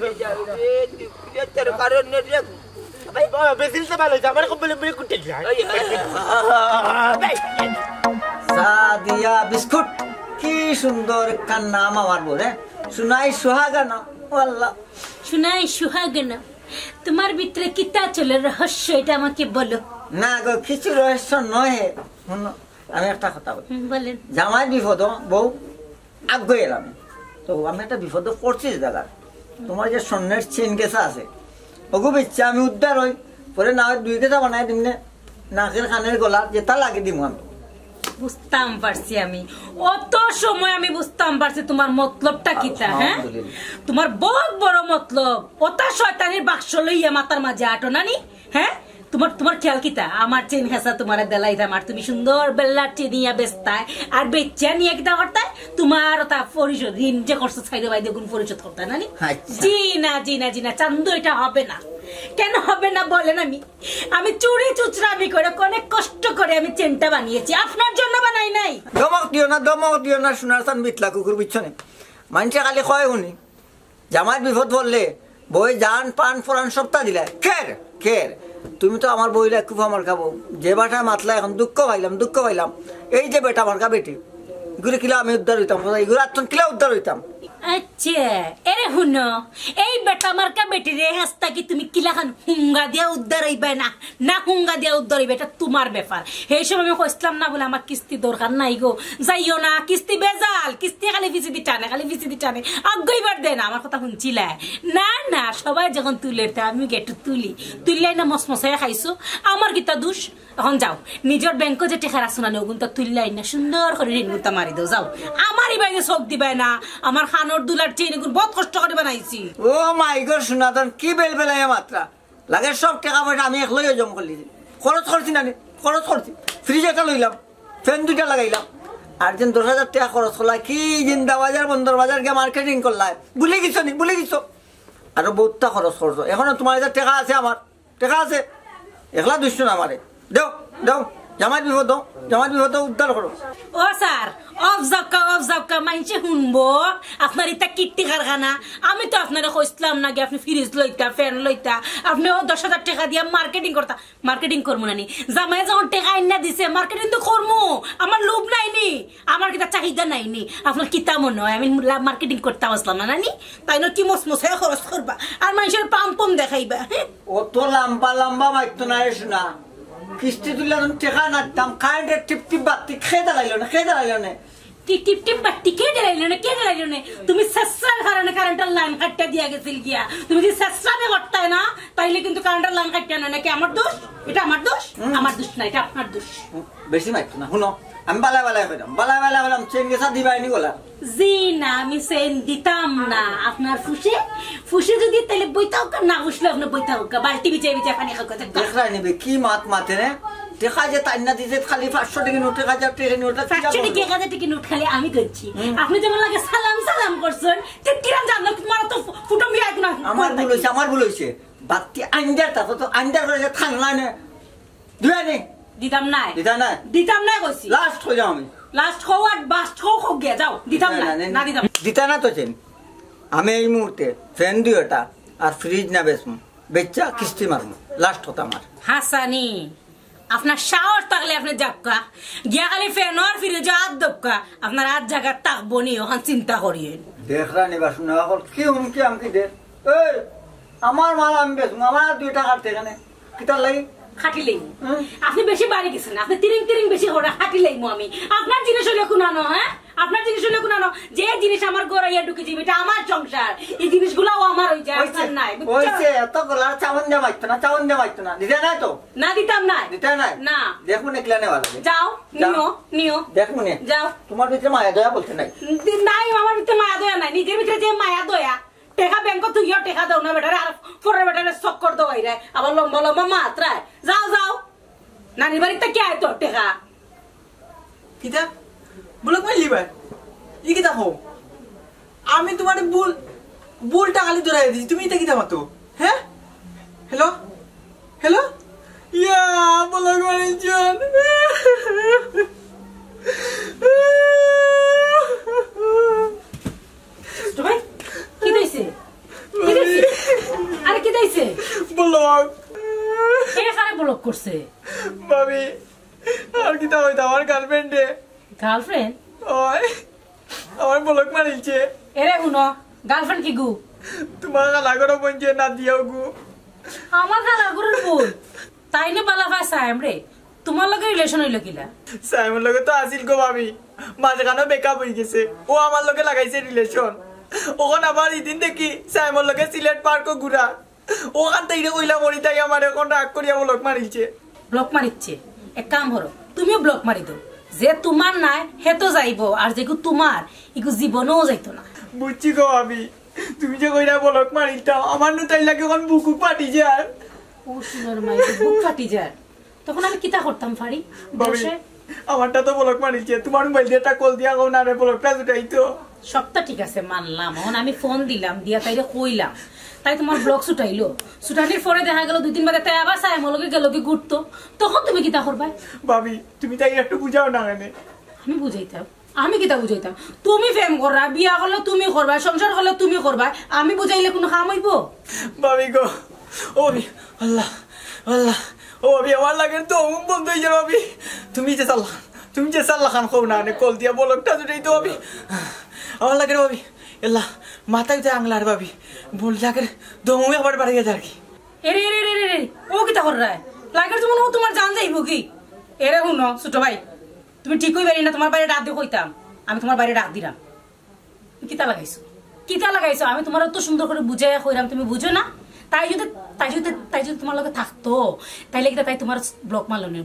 রে তোর কারণে রে ভাই বেশি সে ভালো আমার কম বলে কুটে যায় সাদিয়া বিস্কুট কি সুন্দর কান্না আমার বলে শুনাই সুহাগানা আল্লাহ শুনাই সুহাগনা তোমার ভিতরে কিতা চলে রহস্য এটা আমাকে বলো। না গো কিছু রহস্য নয়, শোনো আমি একটা কথা বলি। বলেন। জামাই বিপদ বউ আগে এলাম, তো আমি একটা বিপদ পড়ছি দাদা। তোমার যে স্বর্ণের চেন গেছা আছে ওগু ইচ্ছা আমি উদ্ধার হই, পরে না হয় 2 কেজি বানাই দিম, নাকের কানের গলা যেটা লাগে দিব আমি। বুঝতাম পারছি আমি, অত সময় আমি বুঝতাম পারছি তোমার মতলবটা কিতা। হ্যাঁ তোমার বহুত বড় মতলব, ওটা শয়তানের বাক্স লইয়া মাথার মাঝে আটো নানি। হ্যাঁ তোমার খেয়াল কিতা, আমার চেন হেসা তোমার দেলাইতাম আর তুমি সুন্দর বেল্লার চেনিয়া বেচতায় আর বেচা নিয়ে কিতা করতায়, তোমার ওটা পরিশোধ ঋণ যে করছো সাইডে বাইদে গুণ পরিশোধ করতায় নানি। জি না জি না জি না চান্দু, এটা হবে না। কেন হবে না বলেন? আমি চুরি চুচরামি করে অনেক কষ্ট করে আমি চেনটা বানিয়েছি, আপনার জন্য বানাই নাই। দমক দিও না সোনার চান বিতলা কুকুর বিচ্ছনে। মানুষে খালি কয় শুনি জামাই বিপদ পড়লে বই জান পান ফোরান সপ্তাহ দিলে খের। তুমি তো আমার বইলে খুব আমার খাবো, যে বেটা মাতলা এখন দুঃখ পাইলাম। এই যে বেটা মার্কা বেটি এগুলো কিলা আমি উদ্ধার হইতাম, এগুলো আত্ম কিলা উদ্ধার হইতাম। আচ্ছা এরে হুনো, এই বেটা মার্কা বেটি রে হাসতা কি তুমি কিলা খান হুঙ্গা দিয়া উদ্ধার হইবে না হুঙ্গা দিয়া উদ্ধার হইবে, এটা তোমার ব্যাপার। এই সময় আমি কইছিলাম না বলে আমার কিস্তি দরকার নাই গো, যাইও না, কিস্তি বেজাল, কিস্তি খালি ভিসি দি টানে আগ্গইবার দেয় না। আমার কথা শুনছিলে না সবাই যখন তুলে আমি একটু তুললাই না মসমসাই খাইছো, আমার কিতা দোষ। এখন যাও নিজের ব্যাংক যে টেকা রাখছো না ওগুন তো তুললাই না, সুন্দর করে ঋণ গুতা মারি দাও যাও। আমারই বাইরে চোখ দিবে না, আমার খানোর দুলার চেন এগুলো বহুত কষ্ট করে বানাইছি। ও মাই গড সোনাতন কি বেলবেলাই মাত্রা লাগে, সব টাকা পয়সা আমি একলাই জম করলি, খরচ করছি ফ্রিজ একটা লইলাম, ফ্যান 2টা লাগাইলাম, আর যেন 10,000 টাকা খরচ করলাম কি জিন্দা বাজার বন্দর বাজার গিয়ে মার্কেটিং করলাম, ভুলে গেছো আরো বহুতটা খরচ করছো। এখনো তোমার টাকা আছে, আমার টাকা আছে, একলা দুষ্ট না আমারে দেও জামাই বিপদ উদ্ধার করো। ও স্যার অফ যাবকা মাইনছে শুনবো আপনার এটা কীর্তি কারখানা। আমি তো আপনারা কইছিলাম না কি আপনি ফ্রিজ লইতা ফ্যান লইতা, আপনি 10,000 টাকা দিয়ে মার্কেটিং করবো নানি। জামাই যখন টাকা আইনা দিছে মার্কেটিং তো করবো, আমার লোভ নাইনি, আমার কিতা চাহিদা নাইনি। আপনার কিতা মনে হয় আমি মার্কেটিং করতে আসলাম না নানি, তাই না কি মসমসায় খরচ করবা আর মানুষের পাম্পম দেখাইবা। অত লম্বা মাইতো না শোনা, কিস্তি তুলে টেকা নাটতাম, কারেন্টের টিপ বাতি খেয়ে দাঁড়াইল না টিপ বাটি কে দিলাইলো না তুমি সসরার কারণে কারেন্টের লাইন কাটতে দিয়া গেছিল গিয়া। তুমি যদি সসরাবে করতে না তাইলে কিন্তু কারেন্টের লাইন কাটতে না নাকি আমার দোষ? এটা আমার দোষ না, এটা আপনার দোষ। বেশি মাইতো না শুনো, আমি বালাই হইলাম চেন গেছা দিবাইনি গলা। জি না আমি চেন দিতাম না, আপনার ফুসে যদি তাহলে বইতাও না, ফুসলে আপনার বইতাও বালতি বিচে পানি খাওয়া দেখাই নিবে কি মাতে নে দেখা যে তাই না দিছে খালি 500 টাকা নোট, 1000 টাকা নোট, 500 টাকা নোট খালি আমি করছি। আপনি যেমন লাগে সালাম করছেন কিরাম জানো তোমার তো ফুটো মিয়া না। আমার ভুল হইছে বাতি আন্ডার তা তো আন্ডার করে থাকলা না দুয়ানি দিতাম না কইছি। লাস্ট হই যাও, আমি লাস্ট হওয়ার বাস্ট হোক গিয়া যাও, দিতাম না দিতা না তো চেন। আমি এই মুহূর্তে ফ্যান 2টা আর ফ্রিজ না বেচা কিস্তি মারবো, লাস্ট হতো আমার। হাসানি আপনার সাহস থাকলে আপনি যাবকা গিয়া খালি ফ্যান আর ফ্রিজ হাত দবকা, আপনার হাত জায়গা থাকবো নি, ওখান চিন্তা করিয়ে দেখরা নিবা শুনে কি হুমকি আমকি দে। আমার মাল আমি বেচবো, আমার 2 টাকা কাটতে এখানে কিতার লাগি খাটি লাইমু। আপনি বেশি বাড়ি গেছেন, আপনি তিরিং বেশি করে খাটি লাইমু আমি। আপনার জিনিস হলে কুনানো, হ্যাঁ আপনার জিনিস হলে কুনানো, যে জিনিস আমার গড়াইয়া ঢুকে যাবে এটা আমার সংসার, এই জিনিসগুলাও আমার হয়ে যায়, আপনার নাই। এত গলার চাওন দেওয়া মাইতো না দিতে নাই তো না দিতাম না না দেখুন একলা নেওয়া লাগে। যাও নিও দেখুন যাও, তোমার ভিতরে মায়া দয়া বলতে নাই আমার ভিতরে মায়া দয়া নাই, নিজের ভিতরে যে মায়া দয়া টেকা ব্যাংক তুইও টেকা দাও না বেটারে, আর পরের বেটারে চক্কর দেওয়াই রে আবার লম্বা মাত্রায়। যাও নানির বাড়িতে কে আয় তোর টেকা কিতা বলে কইলি ভাই ই কিতা হো, আমি তোমার বুলটা খালি ধরাই দিছি, তুমি এটা কিতা মাতো? হ্যাঁ হ্যালো ইয়া বলে গরিজন কি দিছে আরে কি দিছে ব্লক এখানে ব্লক করছে ভাবি। আর কিতা হইতা আমার গার্লফ্রেন্ড ওই আমার ব্লক মারিছে। এরে শুনো গার্লফ্রেন্ড কি গু তোমার লাগর বঞ্চে না দিও গু আমার খালা গুরুর বল তাই না বালা ভাই সাহেব রে তোমার লগে রিলেশন হইল কিলা সাইমন লগে তো আসিল গো ভাবি মাঝখানে বেকআপ হয়ে গেছে ও আমার লগে লাগাইছে রিলেশন ওখান আবার ইদিন দেখি সাইমন লগে সিলেট পার্কও ঘুরা ওখান থেকে কইলা মরি তাই আমার এখন রাগ করিয়া ব্লক মারিছে ব্লক মারিচ্ছে এক কাম করো তুমিও ব্লক মারি দাও যে তোমার নাই হে তো যাইব আর যেগু তোমার ইগু জীবনেও যাইতো না বুঝছি গো ভাবি তুমি যে কইরা ব্লক মারিলটা আমার নু তাই লাগে এখন বুকু পাটি যায় ও সুন্দর মাই বুক ফাটি যায় তখন আমি কিতা করতাম ফাড়ি ভাবি বসে আমারটা তো ব্লক মারিছে তোমার মোবাইল দিয়ে একটা কল দিয়া গো না রে ব্লকটা জুটাইতো সবটা ঠিক আছে মানলাম এখন আমি ফোন দিলাম দিয়া তাইরে কইলাম তাই তোমার ব্লগ ছুটাইলো ছুটানির পরে দেখা গেল 2-3 বাদে তাই আবার সাই মলকে গেল কি ঘুরতো তখন তুমি কিতা করবা ভাবি তুমি তাই একটু বুঝাও না কেন আমি বুঝাইতাম আমি কিতা বুঝাইতাম তুমি প্রেম করবা বিয়া করলে তুমি করবা সংসার করলে তুমি করবা আমি বুঝাইলে কোনো কাম হইব ভাবি গো ও ভাবি আল্লাহ আল্লাহ ও ভাবি আমার লাগে তো বন্ধ হয়ে যাবে ভাবি তুমি যে সাল্লাহ খান খো না কল দিয়া ব্লকটা জুটাইতো ভাবি আমার লাগে ভাবি এল্লা মাথায় তো আংলার ভাবি বল লাগে দমে আবার বাড়ি গেছে আর কি এরে এরে এরে এরে ও কিতা কর রায় লাগের যেমন ও তোমার জান যাইব কি এরে হুনো ছোট ভাই তুমি ঠিক কই পারি না তোমার বাইরে ডাক দিয়ে কইতাম আমি তোমার বাইরে ডাক দিলাম কিতা লাগাইছো আমি তোমার তো সুন্দর করে বুঝাইয়া কইরাম তুমি বুঝো না তাই যদি তোমার লগে থাকতো তাইলে কিতা তাই তোমার ব্লক মারলো না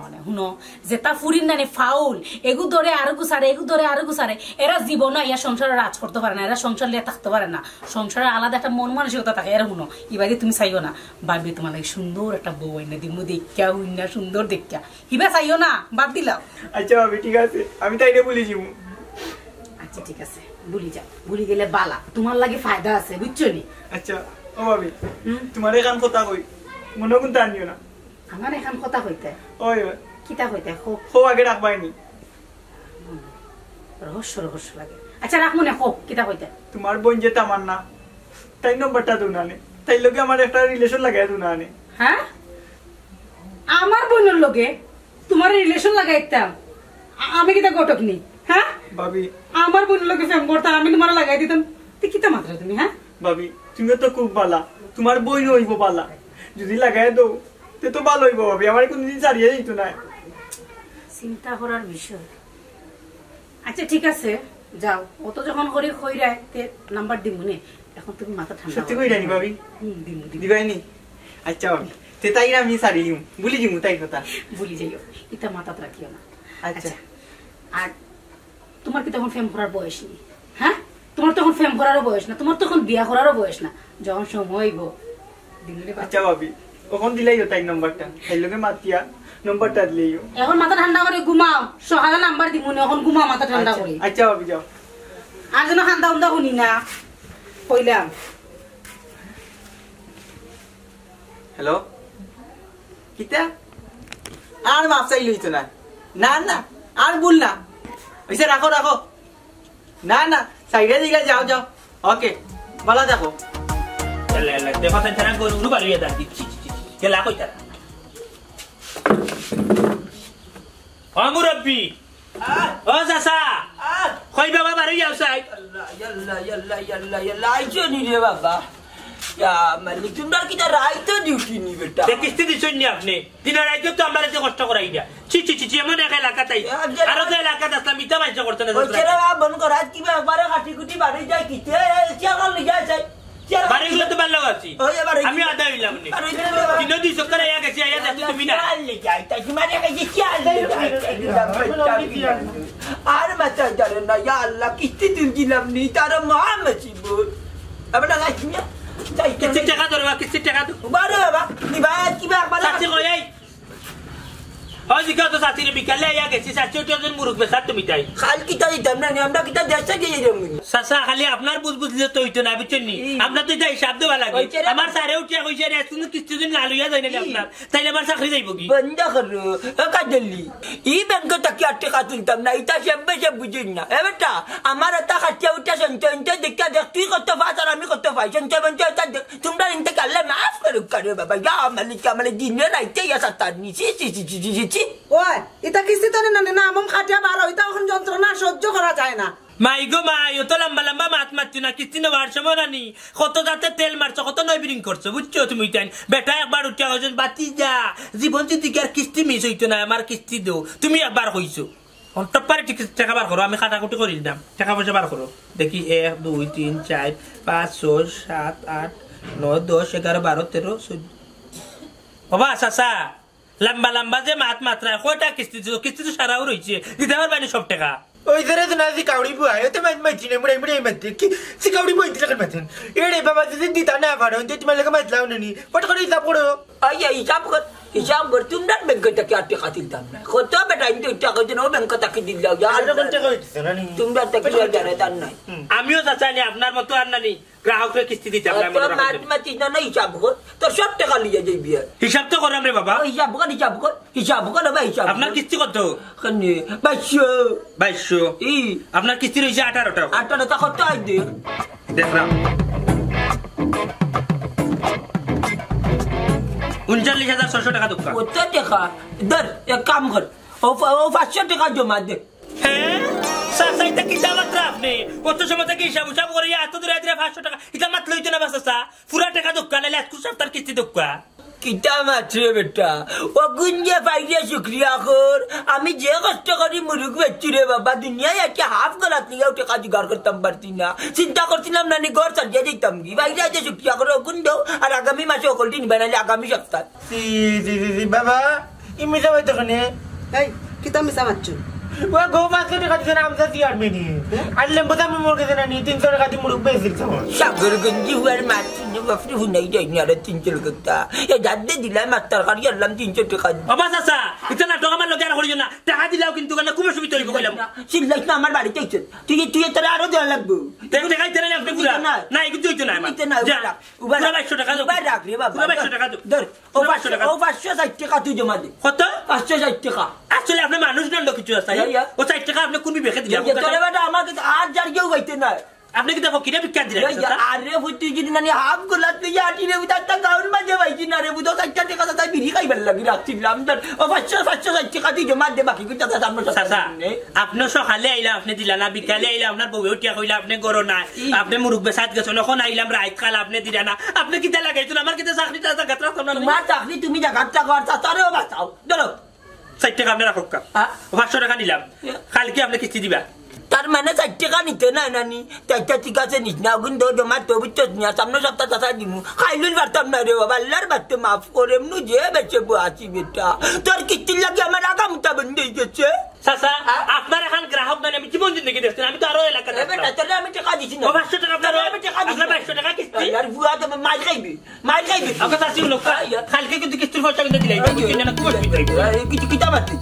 মানে হুনো যেটা ফুরিন নানে ফাউল এগু ধরে আরো গুছারে এরা জীবন ইয়া সংসারে রাজ করতে পারে না এরা সংসার লিয়ে থাকতে পারে না সংসারে আলাদা একটা মন মানসিকতা থাকে এরা হুনো ইবাদি তুমি চাইও না ভাবি তোমার লাগে সুন্দর একটা বউ এনে দিমু দেখা হুইনা সুন্দর দেখা হিবা চাইও না বাদ দিলাম আচ্ছা ভাবি ঠিক আছে আমি তাইরে বলি যাবো আচ্ছা ঠিক আছে ভুলি গেলে বালা তোমার লাগে ফায়দা আছে বুঝছো নি আচ্ছা ও ভাবি তোমার এখান কথা কই মনে কোন টানিও না আমার এখন কথা কইতে ওই কিতা কইতে খো আগে রাখবাইনি রহস্য লাগে আচ্ছা রাখ মনে হোক কিতা কইতে তোমার বোন যে তামান্না তাই নম্বরটা দুনানে তাই লগে আমার একটা রিলেশন লাগাই দুনানে হ্যাঁ আমার বোনের লগে তোমার রিলেশন লাগাইতাম আমি কিতা গটক নি হ্যাঁ ভাবি আমার বোনের লগে ফেম করতাম আমি তোমার লাগাই দিতাম তুই কিতা মাত্রা তুমি হ্যাঁ ভাবি তুমি তো খুব বালা তোমার বই হইব বালা যদি লাগাই দো তে তো ভালো হইব ভাবি আমার কোনদিন ছাড়িয়ে দিত না চিন্তা করার বিষয় আচ্ছা ঠিক আছে যাও অত যখন করে কইরা তে নাম্বার দিমুনে এখন তুমি মাথা ঠান্ডা সত্যি কই রানি ভাবি দিমু দিবাইনি আচ্ছা ভাবি তে তাই আমি ছাড়ি দিম বলি দিমু তাই কথা ভুলি যাইও এটা মাথাত রাখিও না আচ্ছা আর তোমার কি তখন ফেম করার বয়স নেই হ্যাঁ তোমার তখন ফেম করারও বয়স না তোমার তখন বিয়া করারও বয়স না যখন সময় হইব দিলে আচ্ছা ভাবি কখন দিলাইও তাই নম্বরটা তাই লগে মাতিয়া নম্বরটা দিলাইও এখন মাথা ঠান্ডা করে ঘুমাও সকালে নাম্বার দিমুনে এখন ঘুমাও মাথা ঠান্ডা করে আচ্ছা ভাবি যাও আর যেন ঠান্ডা উন্দা শুনি না কইলাম হ্যালো কিতা আর মাপ চাই লইতো না না না আর বল না ওইসে রাখো না না সাইডে দিকে যাও ওকে ভালো দেখো দেখো তারা গরু বাড়িয়ে দাঁড়ি গেলা কই তারা মুরব্বী ও চাচা কই বাবা বাড়ি যাও সাই ইয়াল্লা আইছো নি রে বাবা মালিক তোমরা কি রাইতো ডিউটি নি বেটা কিস্তি দিচ্ছেন নি আপনি দিনের রাইতে তো আমরা এত কষ্ট করাই দিয়া ছি এমন এক এলাকা তাই আরো তো এলাকা আসলাম মিথ্যা মাইজা করতে না বন করা কি একবারে কাটি কুটি বাড়ি যায় কিতে চেয়ার লিয়ে যায় বাড়িগুলো তো ভালো আছি আমি আদা হইলাম নি দিন দুই সপ্তাহ আয়া গেছি আয়া দেখো তুমি না আর মাথা ধরে না ইয়া আল্লাহ কিস্তি দিলাম নি তার মা মুসিবত আবার গাছ মিয়া কিস্তি টাকা ধরবা কিস্তি টাকা বারে বাবা দিবা কিবা একবার সাথে কই আজি কত সাথে বিকালে আয়া গেছি সাথে জন মুরুখ বেসাত তুমি তাই খাল কিতা দিতাম না আমরা কিতা দেশে গিয়ে যাবো সাসা খালি আপনার বুঝলে তো হইতো না বুঝছেন নি আমরা তো যাই শব্দ ভালো লাগে আমার সারে উঠিয়া কইছে রে তুমি কিস্তি দিন লালুয়া যাই না আপনার তাইলে আমার চাকরি যাইব কি বন্ধ করো কাজলি এই ব্যাংক টাকা টাকা তুলতাম না এটা সব বুঝিন না এ বেটা আমার এটা খাটিয়া উঠা সঞ্চয় দেখা দেখ তুই কত পাস আর আমি কত পাই সঞ্চয় তোমরা ইনতে কালে মাফ করো করে বাবা ইয়া মালিক আমালে দিনে রাইতে ইয়া সাতার নিছি ওই এটা কিস্তি তো না আমম খাটিয়া বার হইতা এখন যন্ত্রণা সহ্য করা যায় না মাই গো মাই ও তো লম্বা লম্বা মাত মারছো না কিস্তি নেওয়ার সময় রানি কত যাতে তেল মারছো কত নয় বিরিং করছো বুঝছো তুমি তাই বেটা একবার উঠিয়া হয়েছেন বাতি যা জীবন যদি আর কিস্তি মিস হইতো না আমার কিস্তি দো তুমি একবার হইছো টপ্পারে টাকা বার করো আমি কাটাকুটি করে দিলাম টাকা পয়সা বার করো দেখি 1 2 3 4 5 6 7 8 9 10 11 12 13 14 বাবা চাচা লম্বা লম্বা যে মাত মাত্রা কয়টা কিস্তি তো সারাও রয়েছে দিতে পারবেন সব টাকা ওই ধরে তো না কাউড়ি বুয়ায় তো মাইছি না মুড়াই মুড়াই মারতে কি সে কাউড়ি বই দিলে কেন মারতেন এড়ে বাবা যদি দিতা না পারো তো তোমার লাগে মারলাও না নি পট করে হিসাব করো আইয়া হিসাব কর তোমরা ব্যাংকে টাকা টাকা দিতাম না কত বেটা ইনতে টাকা দিন ও ব্যাংকে টাকা দিলাও যা আর কোন টাকা হইছে না নি তোমরা টাকা জানে তার নাই আমিও চাচা নি আপনার মতো আর নানি গ্রাহকের কিস্তি দিতে আমরা তো মাটি না হিসাব কর তো সব টাকা লিয়ে যাইবি হিসাব তো করাম রে বাবা হিসাব কর ভাই হিসাব আপনার কিস্তি কত খানে 2200 ই আপনার কিস্তি রয়েছে 18 টাকা 18 টাকা কত আই দে দেখলাম 39,600 টাকা দুঃখা কত টাকা ধর এক কাম কর ও 500 টাকা জমা দে হ্যাঁ সাসাইটা কি জামাত্রা আপনি কত সময় থেকে হিসাব করে এত দূরে 500 টাকা এটা মাত লইতো না বাসা পুরা টাকা দোকান নালে আজকে সপ্তাহ কিস্তি দোকা কিতা মাত্রে বেটা ও গুঞ্জে পাইলে শুক্রিয়া কর আমি যে কষ্ট করি মুরুগ বেচছি রে বাবা দুনিয়ায় একটা হাফ গলাত নিয়ে টাকা জোগাড় করতাম পারতি না চিন্তা করছিলাম না নি ঘর চালিয়ে যেতাম কি বাইরে আছে শুক্রিয়া করে গুঞ্জ আর আগামী মাসে অকল দিন বানালে আগামী সপ্তাহ বাবা ইমি যাবে তো কেন এই কিতা মিছা মারছো ও গো 500 টাকা দিছে না আমদা দিয়ার মেনি আর লেম্বো দাম মোর কাছে না নি 300 টাকা দি মুরুগ বেচিল তোমার সাগর গঞ্জি হুয়ার মারছি না বাপরে হুনাই যায়নি আর 300 টাকা এ দাদে দিলাম মাস্টার কারি আনলাম 300 টাকা বাবা চাচা এটা না টাকা আমার লগে আর করিও না টাকা দিলাও কিন্তু কেন খুব অসুবিধা হইব কইলাম সিল্লাইছ না আমার বাড়িতে আইছ তুই তোরা আরো দেওয়া লাগবে দেখো দেখাই তেরে আপনি পুরা না এই কিন্তু হইতো না আমার যা পুরা 200 টাকা দাও উবা রাখ রে বাবা পুরা 200 টাকা দাও ধর ও 560 টাকা তুই জমা দে কত 560 টাকা আসলে আপনি মানুষ না লোক কিছু আছে ও 4 টাকা আপনি কোন বিবেকে দিলেন তোরা বেটা আমাকে আর যার কেউ গাইতে না আপনি কি দেখো কিনে বিক্রি দিলেন আরে ফুটি যদি না হাফ গোলা তুই আটি রে বুঝা গাউন মাঝে বাইছি না রে বুঝা 4 টাকা তাই বিড়ি খাইবার লাগি রাখছিলাম ও 560 টাকা তুই জমা দে বাকি কত টাকা আমরা চাচা আপনি সকালে আইলা আপনি দিলা না বিকালে আইলা আপনার বউ উঠিয়া কইলা আপনি গরো না আপনি মুরুগ বেসাত গেছ নখন আইলাম রাত কাল আপনি দিলা না আপনি কিতা লাগাইছো আমার কিতা চাকরি চাচা গাত্রা করনা তোমার চাকরি তুমি জায়গাটা কর তারেও বাঁচাও চলো 4 টাকা আপনি রাখো 500 টাকা নিলাম কালকে আপনি কিস্তি দিবা তার মানে 4 টাকা নিতে না নানি তাইটা ঠিক আছে নিস না কিন্তু জমা তো বুঝছো না সামনে সপ্তাহ চাচা দিমু খাইলুল পারতাম না রে বাবা আল্লাহর বাড়তে মাফ করে এমনু যে বেঁচে আছি বেটা তোর কিস্তির লাগে আমার আগামটা বন্ধ হয়ে গেছে চাচা আপনার এখন গ্রাহক মানে আমি জীবন জিন্দগি দেখছেন আমি তো আরো এলাকা বেটা তোরে আমি টাকা দিছি না 500 টাকা আপনার আমি টাকা দিছি আপনার 500 টাকা কিস্তি আর বুয়া তো মাল খাইবি আপনার চাচি লোক কালকে কিন্তু কিস্তির পয়সা কিন্তু দিলাই কিনা না কোন কিছু কিতা বাড়তে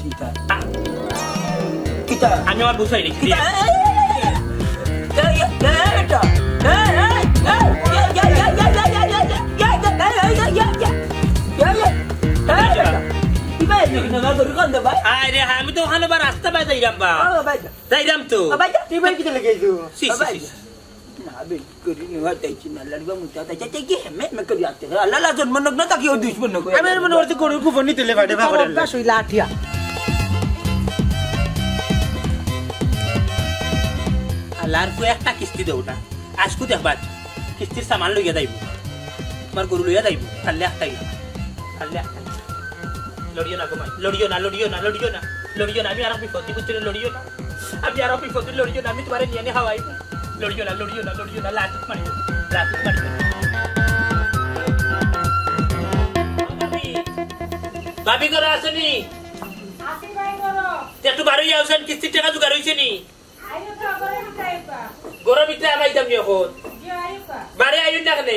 কিতা আমি আমার বুঝাই নি আরে আমি তো ওখানে রাস্তা বাই যাইরাম তো তুই ভাই কিতে লাগাইছো আমি মনে করছি গরুর কুপন নিতে লেবাড়ে লাঠিয়া আল্লাহর কো একটা কিস্তি দেও না আজকু দেখবা কিস্তির সামান লইয়া যাইব তোমার গরু লইয়া যাইব কালে একটাই লড়িও না ঘুমাই লড়িও না আমি আর বিপত্তি বুঝতে লড়িও না লড়িও না আমি তোমার নিয়ে হাওয়াই লড়িও না লাঠিত মারি ভাবি করে আসনি একটু বারোই আসেন কিস্তির টাকা জোগাড় হয়েছে নি গরম ভিতরে আইতাম এখন বাড়ি আইন না কেন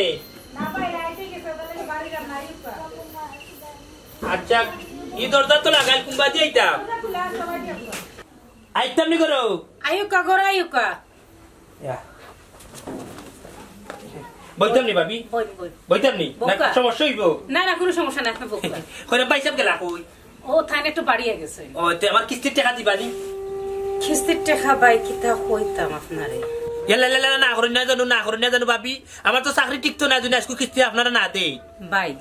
আচ্ছা ই দরজা তো লাগাল কুম্বা দিয়ে আইতাম নি করো আয়ুকা বইতাম নি ভাবি বইতাম নি সমস্যা হইব না কোনো সমস্যা নাই আপনি বলুন কইরা পাইছাম গেলা কই ও থানে একটু বাড়িয়ে গেছে ও তে আমার কিস্তির টাকা দিবানি কিস্তির টাকা বাই কিতা কইতাম আপনারে না করেন না জানো ভাবি আমার তো চাকরি টিকতো না যদি আজকে কিস্তি আপনারা না দেই ভাই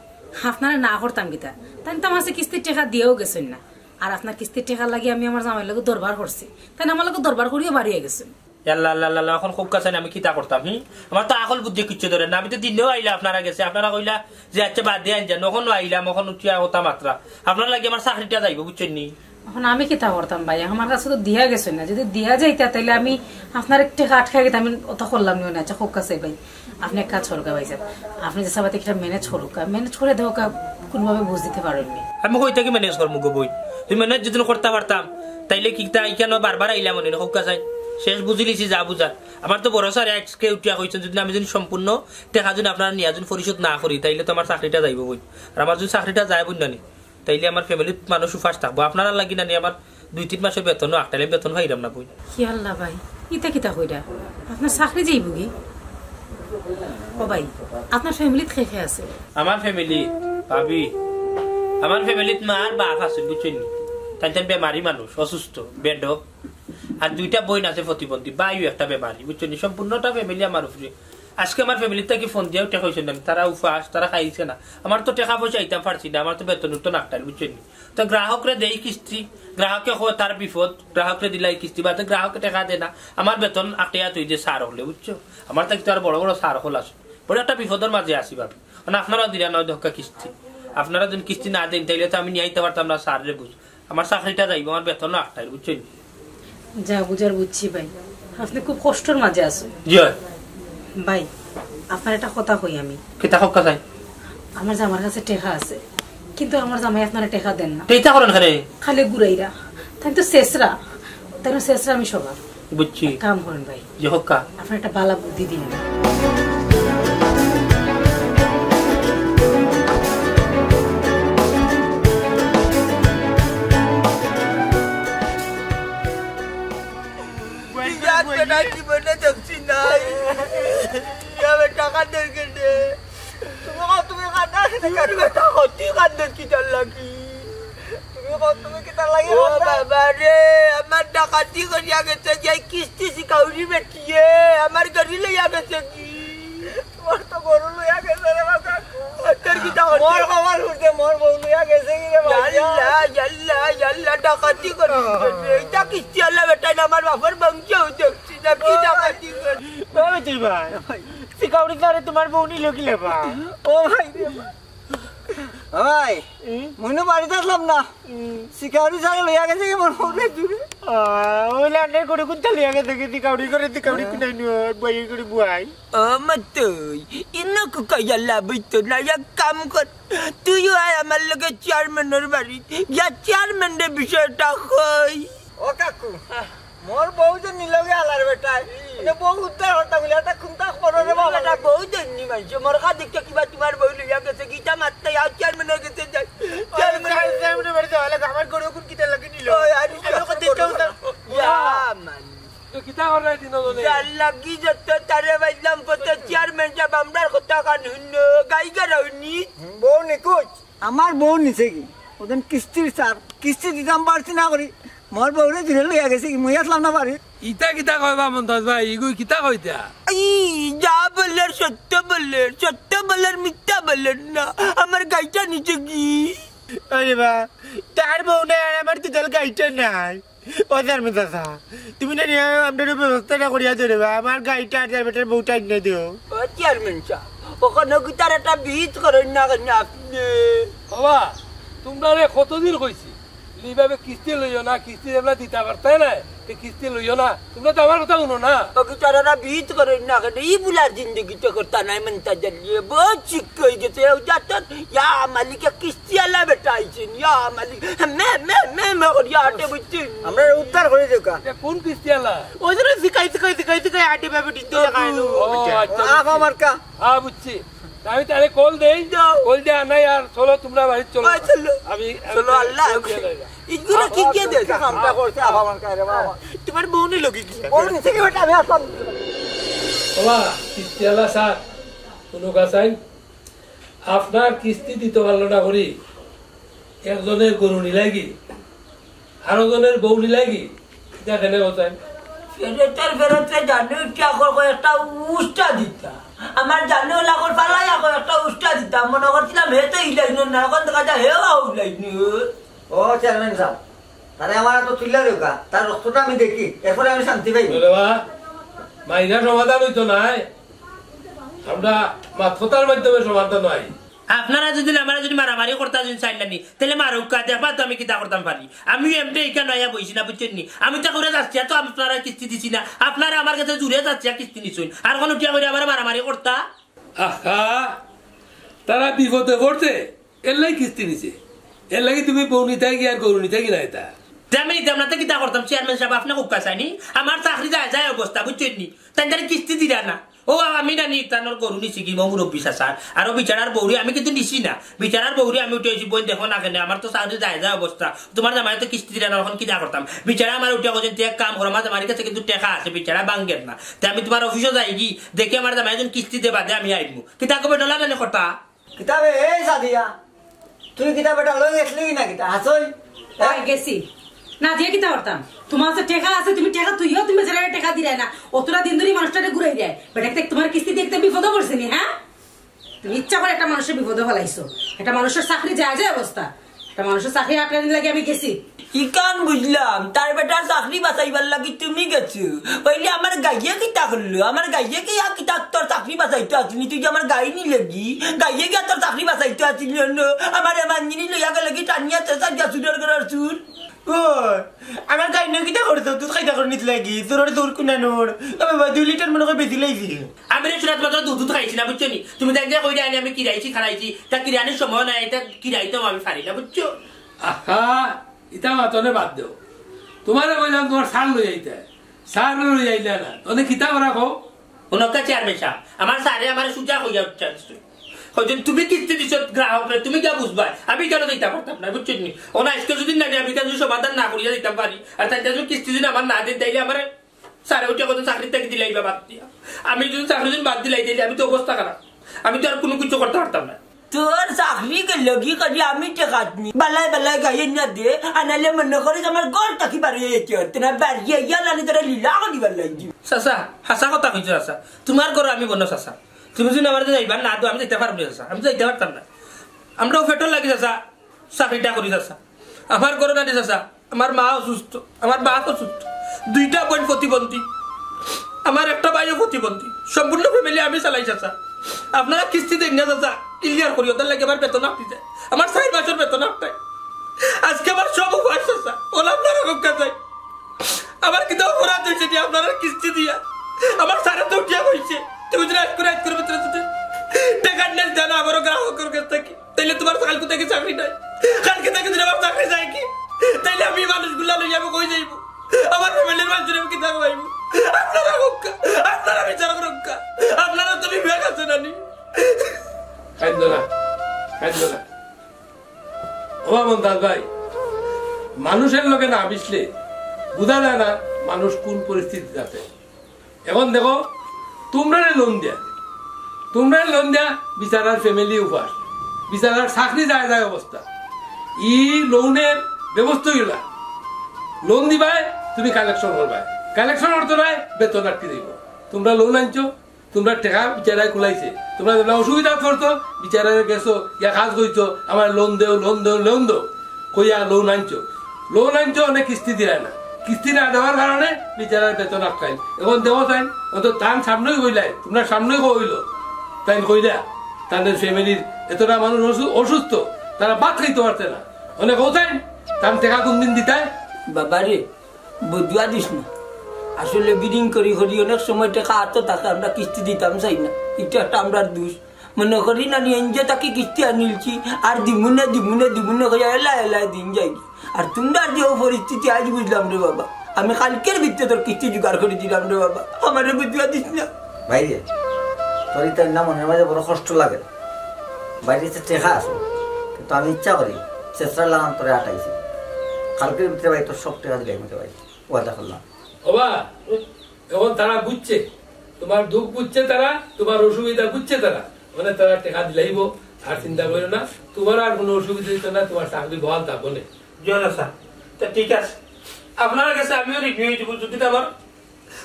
আপনারা না করতাম কিতা তাই তো আমার কিস্তির টাকা দিয়েও গেছেন না আর আপনার কিস্তির টাকা লাগে আমি আমার জামাইয়ের লগে দরবার করছি তাই আমার লগে দরবার করিও বাড়িয়ে গেছেন আল্লাহ আল্লাহ আল্লাহ এখন খুব কাছে আমি কিতা করতাম আমার তো আকল বুদ্ধি কিচ্ছু ধরে না আমি তো দিনেও আইলা আপনারা গেছে আপনারা কইলা যে আচ্ছা বাদ দিয়ে আনছেন ওখানে আইলাম ওখান উঠিয়া হতা মাত্রা আপনার লাগে আমার চাকরিটা যাইব বুঝছেন নি এখন আমি কিতা করতাম ভাই আমার কাছে তো দিয়া গেছে না যদি দিয়া যাইতা তাহলে আমি আপনার একটা কাঠ খাই গেতাম আমি ওটা করলাম না আচ্ছা খুব কাছে ভাই আপনি এক কাজ ছড়কা ভাই আপনি যে সাবাতে একটা মেনে ছড়কা মেনে ছড়ে দেও কোনোভাবে বুঝ দিতে পারেননি আমি কইতা কি ম্যানেজ করবো গো বই তুই ম্যানেজ যদি করতে পারতাম তাইলে কি তা কেন বারবার আইলাম মনে খুব কাছে শেষ বুঝিলিছি যা বুঝার আমার তো বড় স্যার আজকে উঠিয়া কইছেন যদি আমি যদি সম্পূর্ণ টাকা যদি আপনারা নিয়ে যদি পরিশোধ না করি তাইলে তো আমার চাকরিটা যাইব বই আর আমার যদি চাকরিটা যায় বুঝ না তাইলে আমার ফ্যামিলির মানুষ উপাস থাকবো আপনারা লাগি না আমার 2-3 মাসের বেতন আটটালে বেতন পাইলাম না বই কি আল্লাহ ভাই ইতা কিতা কইরা আপনার চাকরি যাইব কি ও ভাই আপনার ফ্যামিলিত কে কে আছে আমার ফ্যামিলি ভাবি আমার ফ্যামিলিত মা আর বাপ আছে বুঝছেন তাই বেমারি মানুষ অসুস্থ বেড আর 2টা বোন আছে প্রতিবন্ধী বাইও একটা বেমারি বুঝছেন সম্পূর্ণটা ফ্যামিলি আমার উপরে আজকে আমার ফ্যামিলিতে কি ফোন দিয়েও টেকা হয়েছে না তারা উপাস তারা খাইছে না আমার তো টাকা পয়সা আইতাম পারছি না আমার তো বেতন তো নাকটাল বুঝছেন তো গ্রাহকরে দেই কিস্তি গ্রাহকে তার বিপদ গ্রাহকরে দিলাই কিস্তি বা গ্রাহকে টাকা দেয় না আমার বেতন আটেয়া তুই যে সার হলে বুঝছো আমার তো আর বড় বড় সার হল আসে বড় একটা বিপদের মাঝে আসি ভাবি মানে আপনারা দিলা নয় ধক্কা কিস্তি আপনারা যদি কিস্তি না দেন তাইলে তো আমি নিয়ে আইতে পারতাম না সারে বুঝ আমার চাকরিটা যাইব আমার বেতন আটটাই বুঝছেন যা বুঝার বুঝছি ভাই আপনি খুব কষ্টের মাঝে আছেন জয় ভাই আপনার একটা কথা কই আমি কিতা হক্কা চাই আমার জামার কাছে টাকা আছে কিন্তু আমার জামাই আপনারা টাকা দেন না এইটা করেন খালি গুড়াইরা তাই তো শেষরা তাই শেষরা আমি সবার বুঝছি কাম করেন ভাই যে হক্কা আপনার একটা বালা বুদ্ধি দিন জীবনে দেখছি নাই টাকা দেখে তুমি কান্দেন কি তার লাগি তুমি কি তার লাগি বাবা রে আমার ডাকাতি করিয়া গেছে যাই কিস্তি শিকাউরি বেটিয়ে আমার গাড়ি লইয়া গেছে কি তোমার তো গরু লইয়া গেছে রে বাবা তোর কি টাকা মোর খবর উঠে মোর বউ লইয়া গেছে কি রে বাবা ইয়াল্লা ডাকাতি করি এইটা কিস্তি আলা বেটা আমার বাবার বংশ দেখছি না কি ডাকাতি করি বাবা তুই ভাই শিকাউরি করে তোমার বউ নিল কি লেবা ও ভাই ভাই মনে বাড়িতে আসলাম না শিকাউরি সারা লইয়া গেছে কি মনে হবে ওই ল্যান্ডের করে কোনটা লইয়া গেছে কি শিকাউরি কিনাই নিও বই করে বুয়াই মতই ইনো কুকাইলা বইতো না এক কাম কর তুইও আয় আমার লগে চেয়ারম্যানের বাড়ি যা চেয়ারম্যানের বিষয়টা কই ও কাকু মোর বউ যে নিলগে আলার বেটা মানে বউ উত্তর হতা বলে এটা খুনতা করো রে বাবা এটা বউ দেননি মাইছে মোর কা দেখতে কিবা তোমার বউ লইয়া গেছে গীতা মারতে আর চেয়ারম্যানের কাছে যাই চেয়ারম্যানের বাড়ি যাওয়া লাগে আমার গরু কোন কিটা লাগি নিল আর লোক দেখতে ইয়া মান তো কিতা করে দিন দলে যা লাগি যত তারে বাইলাম পতে চেয়ারম্যান সাহেব আমরার কথা কান হুন্ন গাইগা রাউনি বউ নিকুচ আমার বউ নিছে কি ওদিন কিস্তির স্যার কিস্তি দিতাম পারছি না করি মোর বউরে ধরে লইয়া গেছে কি মুই আসলাম না বাড়ি ইটা কিতা কইবা মন্তাজ ভাই ইগুই কিতা কইতা যা বললেন সত্য বললেন মিথ্যা বললেন না আমার গাইটা নিচে কি আরে বা তার বউ না আমার তো তার গাইটা নাই ওদের মতো তুমি না আমাদের ব্যবস্থাটা করিয়া দেবে আমার গাইটা আর বেটার বউটা এনে দিও ও চেয়ারম্যান সাহেব ওখানে কি তার একটা বিহিত করেন না কেন আপনি বাবা তোমরা কতদিন কইছি এইভাবে কিস্তি লইও না কিস্তি এগুলা দিতে পারতাই না কিস্তি লইও না তোমরা তো আমার কথা শুনো না ওকে তারা বিহিত করেন না কেন এই বুলার জিন্দগি তো করতা নাই মনতা জ্বালিয়ে বহুত চিক হয়ে গেছে যাত ইয়া মালিকা কিস্তি আলা বেটা আইছেন ইয়া মালিক মে করিয়া আটে বুঝছেন আমরা উদ্ধার করে দেও কা কোন কিস্তি আলা ওদের শিখাইতে আটে ভাবে দিতে লাগাইলো আফা মার্কা বুঝছি আমি তাহলে কল দেই কল দেয়া নাই আর চলো তোমরা বাড়ি চলো আমি চলো আল্লাহ ইগুলো কি কে দে কামটা করতে আফা মার্কা রে বাবা তোমার বউ নে লগি কি বউ নিছে কি বেটা আমি আসলাম বাবা কিস্তি আলা স্যার কোনো কাছাই আপনার কিস্তি দিতে পারলো না করি একজনের গরু নিলাগি আরো জনের বউ নিলাগি এটা কেন কোথায় ফেরতে জানি একটা উষ্টা দিতা আমার জানি লাগর পালাই একটা উষ্টা দিতা মনে করছিলাম হে তো ইলাইন না এখন দেখা যায় হেও আউলাইন ও চেয়ারম্যান সাহেব তারে আমার তো তুইলা দেও কা তার রক্তটা আমি দেখি এরপরে আমি শান্তি পাই বাবা মাইরা সমাধান হইতো নাই, আমরা মাথতার মাধ্যমে সমাধান হয়। আপনারা যদি আমরা যদি মারামারি করতে যদি চাই নানি তাহলে মারুকা দেখবা তো আমি কিতা করতাম পারি। আমি এমনি এখানে নয়া বইছি না বুঝছেন নি, আমি তো করে যাচ্ছি তো আপনারা কিস্তি দিছি না, আপনারা আমার কাছে জুড়ে যাচ্ছি কিস্তি নিচ্ছেন আর কোন উঠিয়া করে আমার মারামারি করতা। আহা তারা বিপদে পড়ছে এর লাগি কিস্তি নিছে, এর লাগি তুমি বউনি থাকি আর গরুনি থাকি না এটা আমি নিতাম না কিতা করতাম। চেয়ারম্যান সাহেব আপনি কুকা চাইনি আমার চাকরি যায় যায় অবস্থা বুঝছেন নি, তাই কিস্তি দিলা না। ও আমি না নি তানোর গরু নিছি কি মুরব্বী স্যার আর বিচারার বৌরি আমি কিন্তু নিছি না, বিচারার বৌরি আমি উঠে বই দেখো না কেন আমার তো চাকরি যায় যায় অবস্থা, তোমার জামাই তো কিস্তি দিলা না এখন কিনা করতাম। বিচারা আমার উঠে কোথায় তুই এক কাম করো আমার জামাইয়ের কাছে কিন্তু টেকা আছে বিচারা বাঙ্গের না, তাই আমি তোমার অফিসে যাই কি দেখে আমার জামাই একজন কিস্তি দেবা দে আমি আইবো কিতা কবে ডলা না কথা কিতাবে এই সাদিয়া তুই কিতাবটা লই গেছলি না কিতা হাসই গেছি না দিয়ে কিতা করতাম। তোমার কাছে টেকা আছে তুমি টেকা তুইও তুমি যারা টেকা দিলে না অতটা দিন ধরে মানুষটাকে ঘুরাই দেয় বেটা তোমার কিস্তি দেখতে বিপদ পড়ছে নি। হ্যাঁ তুমি ইচ্ছা করে একটা মানুষের বিপদে ফেলাইছো, একটা মানুষের চাকরি যায় যায় অবস্থা, একটা মানুষের চাকরি আটকা দিন লাগে আমি গেছি। ইকান বুঝলাম তার বেটার চাকরি বাঁচাইবার লাগি তুমি গেছো, পইলে আমার গাইয়ে কিতা করলো, আমার গাইয়ে কি কিতা তোর চাকরি বাঁচাইতে আসলি, তুই যে আমার গাই নি লাগি গাইয়ে গিয়া তোর চাকরি বাঁচাইতে আসলি আমার এমন জিনিস লইয়া গেলে কি টানিয়া চেষ্টা গিয়া সুন্দর করার চুর। আমার গাই না কিটা করছো তুই খাইটা করে নিতে লাগি তোর তোর কোনা নোর 2 লিটার মনে করে বেশি লাইছি। আমি সুরাত মাত্র দুধ খাইছি না বুঝছো নি, তুমি দেখ যে কইরা আনি আমি কিরাইছি খারাইছি তা কিরানির সময় নাই এটা কিরাইতেও আমি পারি না বুঝছো। আহা ইটা মাতনে বাদ দেও, তোমার কইলাম তোমার সার লই যাইতে সার লই যাইলে না ওদের কিতা করা কও ওনকা চেয়ারম্যান সাহেব আমার সারে আমার সুজা হইয়া উঠছে হয়তো তুমি কিস্তি দিচ্ছ গ্রাহকরা তুমি যা বুঝবা আমি কেন দিতে পারতাম না বুঝছো নি। ওনা আজকে যদি না আমি কেন সমাধান না করিয়া দিতাম পারি আর তাই যদি কিস্তি যদি আমার না দিন তাইলে আমার সারে উঠে কত চাকরি থেকে দিলাই বা বাদ দিয়া আমি যদি চাকরি দিন বাদ দিলাই দিলে আমি তো অবস্থা খারাপ, আমি তো আর কোনো কিছু করতে পারতাম না। তোর চাকরি গেল কি করি আমি টেকাতনি বালাই বালাই গাইয়ে না দে আনালে মনে করি আমার গড় তাকি বাড়িয়ে যেতে হতে না বাড়িয়ে গিয়া জানি তোরা লীলা করিবার লাগি। চাচা হাসা কথা কইছো চাচা, তোমার ঘর আমি বন্য চাচা, তুমি যদি আমার যাইবার না তো আমি যাইতে পারবো চাচা, আমি যাইতে পারতাম না। আমরাও পেট্রোল লাগি চাচা চাকরিটা করি চাচা, আমার ঘরে না চাচা আমার মা অসুস্থ আমার বাপ অসুস্থ, 2টা বোন প্রতিবন্ধী, আমার একটা ভাইও প্রতিবন্ধী, সম্পূর্ণ ফ্যামিলি আমি চালাই চাচা। আপনারা কিস্তি দেন না চাচা ক্লিয়ার করি ওদের লাগে আমার বেতন আপনি যায় আমার 4 মাসের বেতন আপনি আজকে আমার সব উপায় চাচা ওলা আপনারা রক্ষা যায় আমার কিন্তু অপরাধ হয়েছে যে আপনারা কিস্তি দিয়া আমার সারা তো উঠিয়া হয়েছে তুমি যদি আজ করে ভিতরে যদি টাকার নেই জানো আমারও গ্রাহকের কাছ থেকে তাইলে তোমার কালকে থেকে চাকরি নাই, কালকে থেকে যদি আমার চাকরি যায় কি তাইলে আমি মানুষগুলা লই যাবো কই যাইব আমার ফ্যামিলির মানুষের আমি কি থাকবো আইব। আপনারা রক্ষা আপনারা বিচারক রক্ষা আপনারা তুমি বেগ আছে নানি খাইল না খাইল না ও মন্দাজ ভাই মানুষের লোকে না মিশলে বুঝা যায় না মানুষ কোন পরিস্থিতিতে আছে। এখন দেখো তোমরা লোন দেয়া বিচারার ফ্যামিলি উপাস বিচারার চাকরি যায় যায় অবস্থা ই লোনের ব্যবস্থা গেলা লোন দিবাই তুমি কালেকশন করবাই কালেকশন করতে নাই বেতন আটকে দিব। তোমরা লোন আনছো তোমরা টাকা বিচারায় খুলাইছে তোমরা অসুবিধা করতো বিচারায় গেছো ইয়া কাজ করছো আমার লোন দেও কইয়া লোন আনছো অনেক কিস্তি দিলাই না, কিস্তি না দেওয়ার কারণে বিচারার বেতন আটকাইল। এখন দেবো তাই তার সামনেই কইলাই তোমরা সামনেই কইল তাই কইলা তাদের ফ্যামিলির এতটা মানুষ অসুস্থ তারা ভাত খাইতে পারছে না অনেক কোথায় তার টাকা কোন দিন দিতাই বাবারে বদুয়া দিস না, আসলে বিডিং করি অনেক সময় টাকা হাতে থাকে আমরা কিস্তি দিতাম চাই না, এটা একটা আমরা দোষ মনে করি না নিয়ে তাকে কিস্তি আনিলছি আর দিমুনে এলাই দিন যাই আর তোমরা যে পরিস্থিতি আজ বুঝলাম রে বাবা, আমি কালকের ভিতরে তোর কিস্তি জোগাড় করে দিলাম রে বাবা, আমার বদুয়া দিস না। বাইরে তোর তাই না মনের মাঝে বড় কষ্ট লাগে, বাইরে টেকা আছে কিন্তু আমি ইচ্ছা করি চেষ্টা লাগান তোরে আটাইছি কালকের ভিতরে ভাই তোর সব টাকা দিলাই মতো ভাই ওয়াদা করলাম। বাবা এখন তারা বুঝছে তোমার দুঃখ বুঝছে, তারা তোমার অসুবিধা বুঝছে, তারা মানে তারা টাকা দিলাইব আর চিন্তা করো না, তোমার আর কোনো অসুবিধা হইতো না, তোমার চাকরি বহাল থাকবো না। ঠিক আছে আপনার কাছে আমিও রিভিউ হয়ে যাবো যদি আমার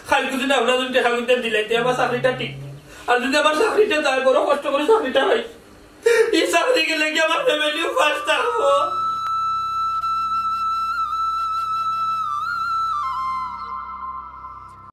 কালকে যদি আপনার যদি টাকা কিন্তু দিলাই আমার চাকরিটা ঠিক, আর যদি আমার চাকরিটা তার বড় কষ্ট করে চাকরিটা হয় এই চাকরি গেলে কি আমার ফ্যামিলিও ফার্স্ট